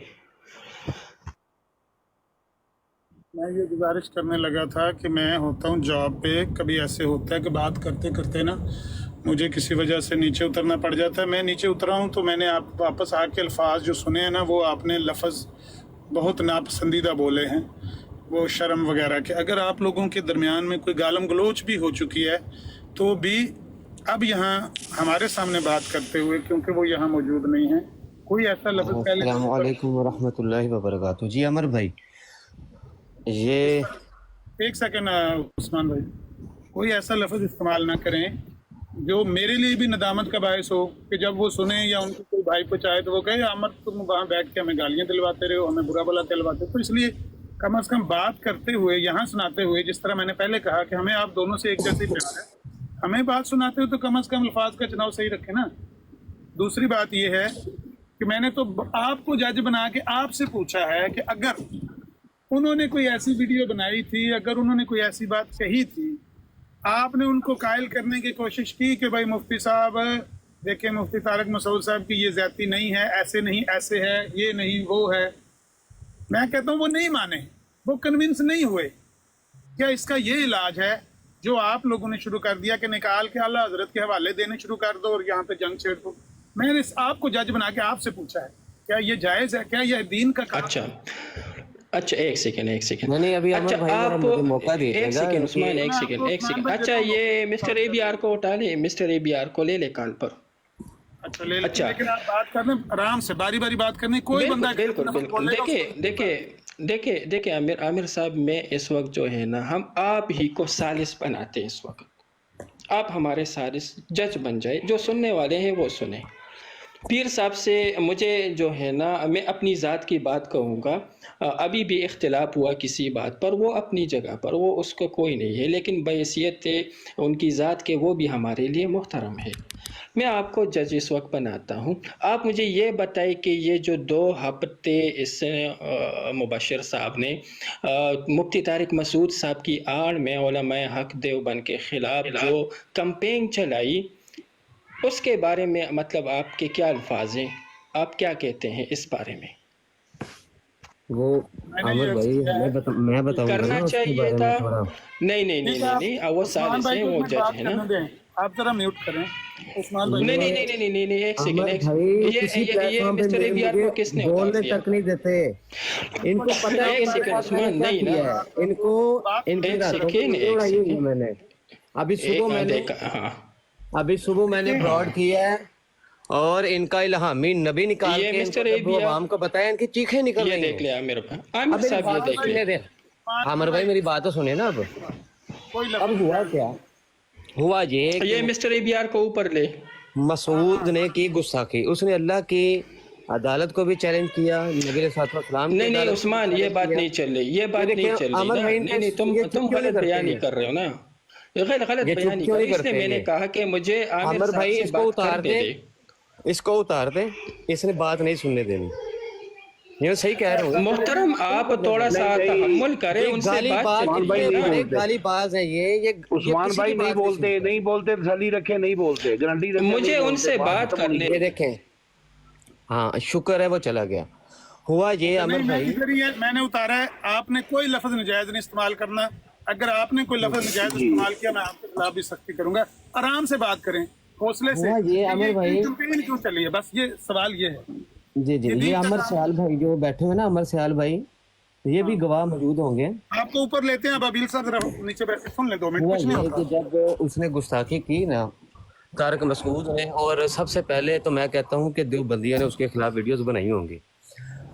میں یہ گزارش کرنے لگا تھا کہ میں ہوتا ہوں جاب پہ، کبھی ایسے ہوتا ہے کہ بات کرتے کرتے نا مجھے کسی وجہ سے نیچے اترنا پڑ جاتا ہے. میں نیچے اترا ہوں تو میں نے آپ واپس آ کے الفاظ جو سنے ہیں نا، وہ آپ نے لفظ بہت ناپسندیدہ بولے ہیں، وہ شرم وغیرہ کے. اگر آپ لوگوں کے درمیان میں کوئی گالم گلوچ بھی ہو چکی ہے تو بھی اب یہاں ہمارے سامنے بات کرتے ہوئے، کیونکہ وہ یہاں موجود نہیں ہیں، کوئی ایسا لفظ پہلے. السلام علیکم ورحمۃ اللہ وبرکاتہ. جی عمر بھائی، یہ ایک سیکنڈ عثمان بھائی، کوئی ایسا لفظ استعمال نہ کریں جو میرے لیے بھی ندامت کا باعث ہو، کہ جب وہ سنیں یا ان کو کوئی بھائی پہنچائے تو وہ کہے عمر تم وہاں بیٹھ کے ہمیں گالیاں دلواتے رہے ہو، ہمیں برا بلا دلواتے ہو. تو اس لیے کم از کم بات کرتے ہوئے، یہاں سناتے ہوئے، جس طرح میں نے پہلے کہا کہ ہمیں آپ دونوں سے ایک جیسے پیار ہے، ہمیں بات سناتے ہو تو کم از کم الفاظ کا چناؤ صحیح رکھے نا. دوسری بات یہ ہے کہ میں نے تو آپ کو جج بنا کے آپ سے پوچھا ہے کہ اگر انہوں نے کوئی ایسی ویڈیو بنائی تھی، اگر انہوں نے کوئی ایسی بات کہی تھی، آپ نے ان کو قائل کرنے کی کوشش کی کہ بھائی مفتی صاحب دیکھیں، مفتی طارق مسعود صاحب کی یہ زیادتی نہیں ہے، ایسے نہیں ایسے ہے، یہ نہیں وہ ہے. میں کہتا ہوں وہ نہیں مانے، وہ کنونس نہیں ہوئے. کیا اس کا یہ علاج ہے جو آپ لوگوں نے شروع کر دیا کہ نکال کے اعلیٰ حضرت کے حوالے دینے شروع کر دو اور یہاں پہ جنگ چھیڑ دو؟ میں نے آپ کو جج بنا کے آپ سے پوچھا ہے، کیا یہ جائز ہے؟ کیا یہ دین کا کام؟ اچھا ایک سیکنڈ نہیں ابھی عمر بھائی ذرا مجھے موقع دیجیے گا. عثمان ایک سیکنڈ. اچھا یہ مسٹر اے بی آر کو اٹھا لے، مسٹر اے بی آر کو لے لے کال پر. اچھا لے لیتے، لیکن آپ بات کرنے آرام سے، باری باری بات کرنے. کوئی بندہ بالکل. دیکھیں عامر صاحب، میں اس وقت جو ہے نا، ہم آپ ہی کو ثالث بناتے ہیں. اس وقت آپ ہمارے ثالث جج بن جائے، جو سننے والے ہیں وہ سنیں. پیر صاحب سے مجھے جو ہے نا، میں اپنی ذات کی بات کہوں گا، ابھی بھی اختلاف ہوا کسی بات پر، وہ اپنی جگہ پر، وہ اس کا کوئی نہیں ہے، لیکن بحیثیت ان کی ذات کے وہ بھی ہمارے لیے محترم ہے۔ میں آپ کو جج اس وقت بناتا ہوں، آپ مجھے یہ بتائیں کہ یہ جو 2 ہفتے اس مبشر صاحب نے مفتی طارق مسعود صاحب کی آڑ میں علماء حق دیوبند کے خلاف جو کمپین چلائی، اس کے بارے میں مطلب آپ کے کیا الفاظ ہیں، آپ کیا کہتے ہیں اس بارے میں؟ وہ میں نے عامر یہ عرض بھائی کیا ہے میں بتاؤں گا کرنا نا اس کے چاہیے بارے تھا، میں تھوڑا۔ نہیں نہیں نہیں ٹھیک ہے، نہیں آپ نہیں، وہ عثمان سالس بھائی ہیں، کو ایک وہ منٹ جج بات ہیں نا۔ کرنے دیں، آپ ذرا میوٹ کریں عثمان بھائی نہیں کو۔ نہیں نہیں نہیں نہیں نہیں، ایک سیکنڈ، عامر بھائی کسی پلیٹ یہ فارم پہ مسٹر اے بی آر مجھے کو کس نے اتار بولنے دیا؟ تک نہیں دیتے۔ ان کو پتہ ہے کہ ایک ان کے سیکنڈ ساتھ میں نے عثمان، کیا نہیں نا، کیا ہے، ان کو ان کی ایک راتوں کو سیکنڈ نیندیں ایک اڑائی ہوئی ہے سیکنڈ، میں نے۔ ابھی صبح میں نے براڈ کیا ہے اور ان کا الہامی نبی نکال یہ کے ان کو مسٹر اے جب بی وہ آر، عوام کو بتایا، ان کی چیخیں نکل یہ رہی دیکھ ہیں۔ لیا عامر بھائی، اب عامر میری صاحب یہ بات تو دیکھ لیا۔ سننے دیں، عامر بھائی میری بات تو سنیں نا۔ کوئی لفظ اب نہیں ہوا جائز۔ کیا، ہوا یہ کہ یہ مسٹر اے بی آر کو اوپر لے۔ مسعود نے کی گستاخی، اس نے اللہ کی عدالت کو بھی چیلنج کیا، نبی علیہ الصلوۃ والسلام کی نہیں نہیں عدالت کو بھی عثمان، یہ چیلنج بات کیا۔ نہیں چل رہی، یہ یہ بات دیکھیں نہیں چل رہی عامر نا، بھائی نہیں نہیں، یہ تم چپ کیوں نہیں غلط کرتے بیانی یہ کر رہے ہو نا، یہ غلط یہ چپ بیانی کیوں کر نہیں رہے، اس لیے کرتے میں نے یہ کہا کہ مجھے عامر عامر صاحب بھائی سے اس کو بات اتار کرنے دیں، دے۔ اس کو اتار دیں، اس نے بات نہیں سننے دینی۔ یہ صحیح کہہ رہا ہوں، محترم آپ تھوڑا سا تحمل کریں، یہ ان سے گالی بات باز چل اتنے رہی ہے نا۔ بڑے گالی باز ہیں یہ عثمان کسی کی بھائی نہیں بات نہیں بولتے، سنتے۔ نہیں بولتے، تسلی رکھے، نہیں بولتے، گارنٹی دیتے مجھے نہیں ان بولتے، سے بات بات ختم ہونی کرنے یہ دیکھیں، ہاں شکر ہے وہ چلا گیا۔ ہوا یہ اچھا، عامر نہیں، میں بھائی، ادھر ہی ہے، میں نے اتارا ہے، آپ نے کوئی لفظ نجائز نہیں استعمال کرنا۔ اگر آپ نے کوئی لفظ نجائز جی استعمال کیا، میں آپ کے خلاف بھی سختی کروں گا۔ آرام سے بات کریں، حوصلے سے، ہوا یہ کہ عامر یہ بھائی، کمپین کیوں چلی ہے، بس یہ سوال یہ ہے۔ جی یہ یہ دین کا عمر کام سیال بھائی جو بیٹھے ہوئے نا، عمر سیال بھائی یہ بھی گواہ موجود ہوں گے۔ آپ کو اوپر لیتے ہیں، اب ابیل صاحب ذرا نیچے بیٹھ کے سن لیں 2 منٹ، ہوا کچھ نہیں یہ ہوتا۔ کہ جب اس نے گستاخی کی نا طارق مسعود نے، اور سب سے پہلے تو میں کہتا ہوں کہ دیوبندیوں نے اس کے خلاف ویڈیوز بنائی ہوں گی،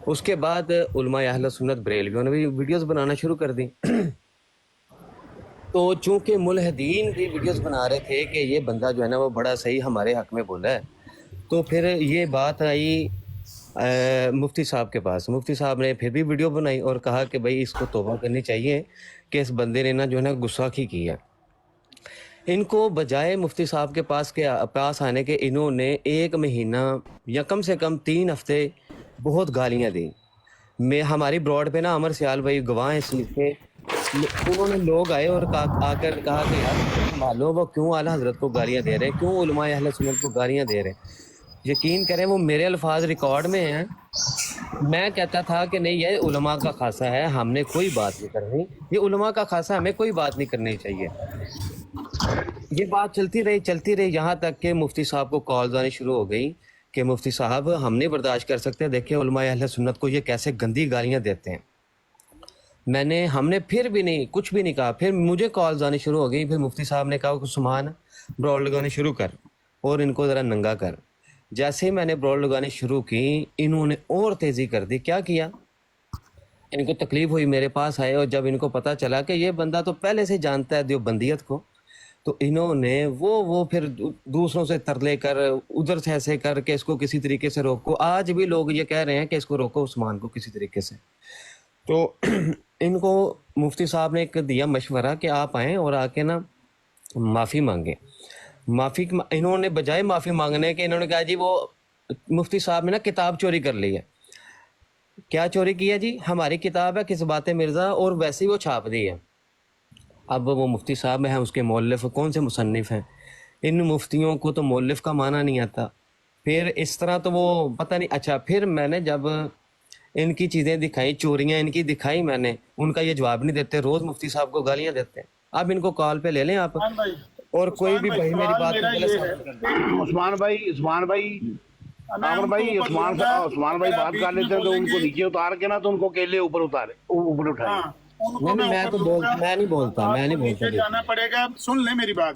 اس کے بعد علماء اہل سنت بریلویوں نے بھی ویڈیوز بنانا شروع کر دی۔ تو چونکہ ملحدین بھی ویڈیوز بنا رہے تھے کہ یہ بندہ جو ہے نا وہ بڑا صحیح ہمارے حق میں بولا ہے، تو پھر یہ بات آئی مفتی صاحب کے پاس۔ مفتی صاحب نے پھر بھی ویڈیو بنائی اور کہا کہ بھائی اس کو توبہ کرنی چاہیے کہ اس بندے نے نا جو ہے نا گستاخی کی ہے۔ ان کو بجائے مفتی صاحب کے پاس آنے کے، انہوں نے 1 مہینہ یا کم سے کم 3 ہفتے بہت گالیاں دیں۔ ہماری براڈ پہ نا عمر سیال بھائی گواہ ہیں اس چیز کے، انہوں نے لوگ آئے اور آ کر کہا کہ یار ان کو سنبھالو، وہ کیوں اعلیٰ حضرت کو گالیاں دے رہے ہیں، کیوں علماء اہل سنت کو گالیاں دے رہے ہیں۔ یقین کریں وہ میرے الفاظ ریکارڈ میں ہیں، میں کہتا تھا کہ نہیں یہ علماء کا خاصہ ہے، ہم نے کوئی بات نہیں کرنی، یہ علماء کا خاصہ، ہمیں کوئی بات نہیں کرنی چاہیے۔ یہ بات چلتی رہی یہاں تک کہ مفتی صاحب کو کالز آنی شروع ہو گئی کہ مفتی صاحب ہم نہیں برداشت کر سکتے، دیکھیں علماء اہل سنت کو یہ کیسے گندی گالیاں دیتے ہیں۔ ہم نے پھر بھی نہیں، کچھ بھی نہیں کہا، پھر مجھے کالز آنی شروع ہو گئی۔ پھر مفتی صاحب نے کہا کہ سمان براڈ لگانے شروع کر اور ان کو ذرا ننگا کر۔ جیسے ہی میں نے براڈ لگانی شروع کی، انہوں نے اور تیزی کر دی۔ کیا کیا؟ ان کو تکلیف ہوئی، میرے پاس آئے، اور جب ان کو پتہ چلا کہ یہ بندہ تو پہلے سے جانتا ہے دیوبندیت کو، تو انہوں نے وہ پھر دوسروں سے ترلے کر، ادھر سے ایسے کر کے اس کو کسی طریقے سے روکو۔ آج بھی لوگ یہ کہہ رہے ہیں کہ اس کو روکو عثمان کو کسی طریقے سے۔ تو ان کو مفتی صاحب نے ایک دیا مشورہ کہ آپ آئیں اور آ کے نا معافی مانگیں۔ انہوں نے بجائے معافی مانگنے کے، انہوں نے کہا جی وہ مفتی صاحب نے نا کتاب چوری کر لی ہے۔ کیا چوری کیا جی؟ ہماری کتاب ہے کس بات مرزا، اور ویسے ہی وہ چھاپ دی ہے۔ اب وہ مفتی صاحب ہیں، اس کے مؤلف کون سے مصنف ہیں؟ ان مفتیوں کو تو مؤلف کا معنی نہیں آتا۔ پھر اس طرح تو وہ پتہ نہیں۔ اچھا، پھر میں نے جب ان کی چیزیں دکھائی، چوریاں ان کی دکھائی، میں نے ان کا یہ جواب نہیں دیتے، روز مفتی صاحب کو گالیاں دیتے ہیں۔ اب ان کو کال پہ لے لیں آپ، اور کوئی بھی بھائی میری سوال بات میرا کو غلط یہ ثابت ہے کرنا۔ عثمان بھائی میں عامر ان کو بھائی، اوپر لوں گا، عثمان بھائی اگر آپ بات بیچ کر میں لیتے ہیں تو بولیں ان کو گے، نیچے اتار کے نا، تو ان کو اکیلے اوپر اٹھائیں۔ ہاں ان کو نہیں میں میں اوپر تو لوں گا، میں نہیں بولتا، آپ میں کو نہیں نیچے بولتا۔ جانا پڑے گا۔ سن لیں میری بات،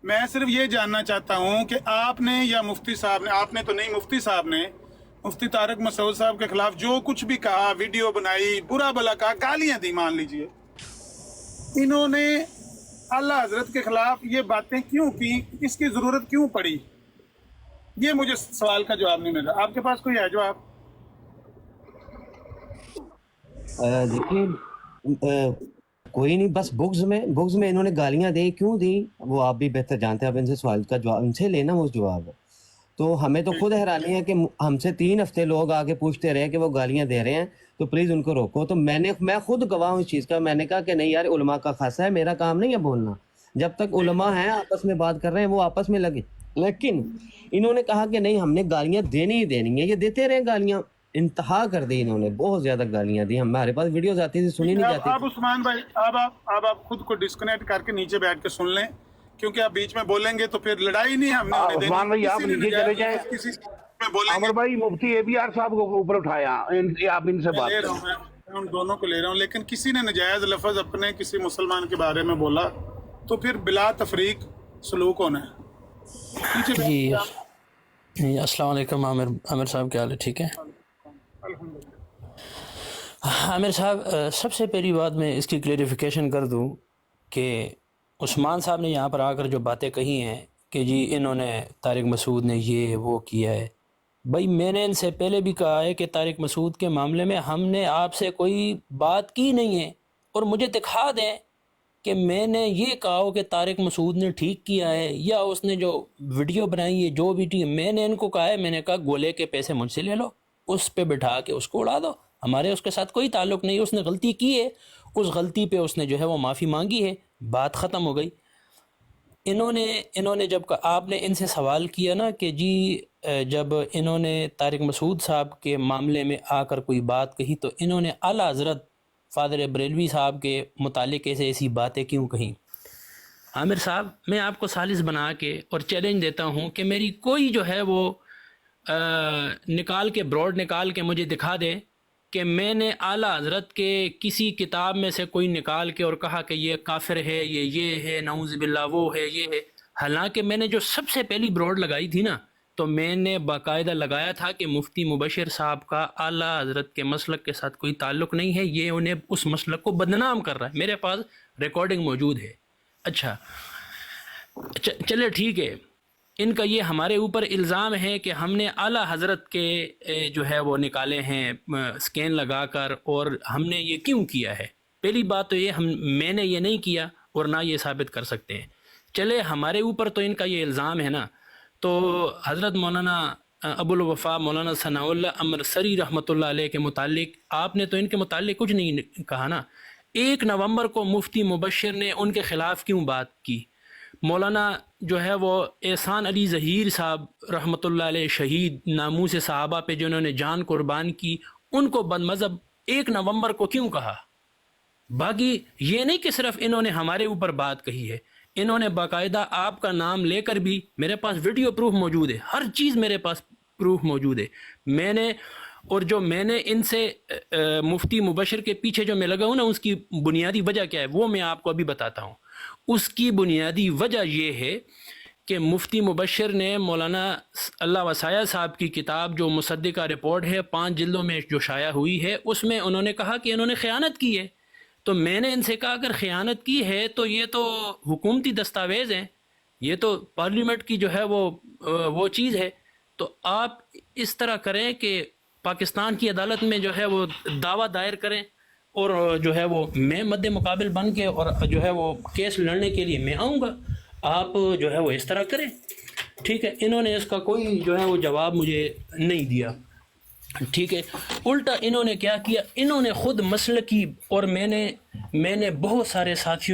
میں صرف یہ جاننا چاہتا ہوں کہ آپ نے یا مفتی صاحب نے، آپ نے تو نہیں، مفتی صاحب نے مفتی طارق مسعود صاحب کے خلاف جو کچھ بھی کہا، ویڈیو بنائی، برا بلا کہا، گالیاں دی، مان لیجئے، انہوں نے اعلیٰ حضرت کے خلاف یہ باتیں کیوں کی؟ اس کی ضرورت کیوں پڑی؟ یہ مجھے سوال کا جواب نہیں ملا. آپ کے پاس کوئی ہے جواب؟ دیکھیے کوئی نہیں، بس بغض میں انہوں نے گالیاں دی. کیوں دی وہ آپ بھی بہتر جانتے ہیں. آپ ان سے سوال کا جواب ان سے لینا وہ جواب. تو ہمیں تو خود حیرانی ہے کہ ہم سے 3 ہفتے لوگ آگے پوچھتے رہے کہ وہ گالیاں دے رہے ہیں تو پلیز ان کو روکو. تو میں خود گواہ ہوں اس چیز کا. میں نے کہا کہ نہیں یار، علماء کا خاصہ ہے، میرا کام نہیں ہے بولنا. جب تک علماء ہیں آپس میں بات کر رہے ہیں وہ آپس میں لگے. لیکن انہوں نے کہا کہ نہیں ہم نے گالیاں دینی ہی دینی ہیں. یہ دیتے رہے گالیاں، انتہا کر دی انہوں نے. بہت زیادہ گالیاں دی. ہمارے پاس ویڈیوز آتی تھی، سنی نہیں جاتی. آپ عثمان بھائی آپ خود کو ڈسکنیکٹ کر کے نیچے بیٹھ کے سن لیں، کیونکہ آپ بیچ میں بولیں گے تو پھر لڑائی نہیں ہم نے ہونے دینی. عثمان بھائی آپ نیچے چلے جائیں. عمر بھائی مفتی ABR صاحب کو اوپر اٹھایا، آپ ان سے بات کریں. میں ان دونوں کو لے رہا ہوں. لیکن کسی نے نجائز لفظ اپنے کسی مسلمان کے بارے میں بولا تو پھر بلا تفریق سلوک ہونا ہے. جی السلام علیکم عامر صاحب، کیا حال ہے؟ ٹھیک ہے عامر صاحب. سب سے پہلی بات میں اس کی کلیریفیکیشن کر دوں کہ عثمان صاحب نے یہاں پر آ کر جو باتیں کہی ہیں کہ جی انہوں نے طارق مسعود نے یہ وہ کیا ہے. بھائی میں نے ان سے پہلے بھی کہا ہے کہ طارق مسعود کے معاملے میں ہم نے آپ سے کوئی بات کی نہیں ہے، اور مجھے دکھا دیں کہ میں نے یہ کہا ہو کہ طارق مسعود نے ٹھیک کیا ہے، یا اس نے جو ویڈیو بنائی ہے جو بھی ٹھیک. میں نے ان کو کہا ہے، میں نے کہا گولے کے پیسے مجھ سے لے لو، اس پہ بٹھا کے اس کو اڑا دو. ہمارے اس کے ساتھ کوئی تعلق نہیں. اس نے غلطی کی ہے، اس غلطی پہ اس نے جو ہے وہ معافی مانگی ہے، بات ختم ہو گئی. انہوں نے جب آپ نے ان سے سوال کیا نا کہ جی جب انہوں نے طارق مسعود صاحب کے معاملے میں آ کر کوئی بات کہی تو انہوں نے اعلیٰ حضرت فادر بریلوی صاحب کے متعلق ایسی باتیں کیوں کہیں. عامر صاحب میں آپ کو سالس بنا کے اور چیلنج دیتا ہوں کہ میری کوئی جو ہے وہ براڈ نکال کے مجھے دکھا دے کہ میں نے اعلیٰ حضرت کے کسی کتاب میں سے کوئی نکال کے اور کہا کہ یہ کافر ہے، یہ ہے، نعوذ باللہ وہ ہے، یہ ہے. حالانکہ میں نے جو سب سے پہلی براڈ لگائی تھی نا، تو میں نے باقاعدہ لگایا تھا کہ مفتی مبشر صاحب کا اعلیٰ حضرت کے مسلک کے ساتھ کوئی تعلق نہیں ہے، یہ انہیں اس مسلک کو بدنام کر رہا ہے. میرے پاس ریکارڈنگ موجود ہے. اچھا چلے ٹھیک ہے. ان کا یہ ہمارے اوپر الزام ہے کہ ہم نے اعلیٰ حضرت کے جو ہے وہ نکالے ہیں اسکین لگا کر، اور ہم نے یہ کیوں کیا ہے. پہلی بات تو یہ میں نے یہ نہیں کیا اور نہ یہ ثابت کر سکتے ہیں. چلے ہمارے اوپر تو ان کا یہ الزام ہے نا، تو حضرت مولانا ابو الوفا مولانا ثناء اللہ امرسری رحمۃ اللہ علیہ کے متعلق آپ نے تو ان کے متعلق کچھ نہیں کہا نا. 1 نومبر کو مفتی مبشر نے ان کے خلاف کیوں بات کی. مولانا جو ہے وہ احسان علی ظہیر صاحب رحمۃ اللہ علیہ شہید، ناموس صحابہ پہ جنہوں نے جان قربان کی، ان کو بد مذہب 1 نومبر کو کیوں کہا. باقی یہ نہیں کہ صرف انہوں نے ہمارے اوپر بات کہی ہے، انہوں نے باقاعدہ آپ کا نام لے کر بھی، میرے پاس ویڈیو پروف موجود ہے، ہر چیز میرے پاس پروف موجود ہے. میں نے ان سے مفتی مبشر کے پیچھے جو میں لگا ہوں نا، اس کی بنیادی وجہ کیا ہے وہ میں آپ کو ابھی بتاتا ہوں. اس کی بنیادی وجہ یہ ہے کہ مفتی مبشر نے مولانا اللہ وسایہ صاحب کی کتاب جو مصدقہ رپورٹ ہے 5 جلدوں میں جو شائع ہوئی ہے، اس میں انہوں نے کہا کہ انہوں نے خیانت کی ہے. تو میں نے ان سے کہا اگر خیانت کی ہے تو یہ تو حکومتی دستاویز ہیں، یہ تو پارلیمنٹ کی جو ہے وہ چیز ہے. تو آپ اس طرح کریں کہ پاکستان کی عدالت میں جو ہے وہ دعویٰ دائر کریں، اور جو ہے وہ میں مد مقابل بن کے اور جو ہے وہ کیس لڑنے کے لیے میں آؤں گا. آپ جو ہے وہ اس طرح کریں. ٹھیک ہے. انہوں نے اس کا کوئی جو ہے وہ جواب مجھے نہیں دیا. ٹھیک ہے. الٹا انہوں نے کیا کیا، انہوں نے خود مسلکی، اور میں نے بہت سارے ساتھیوں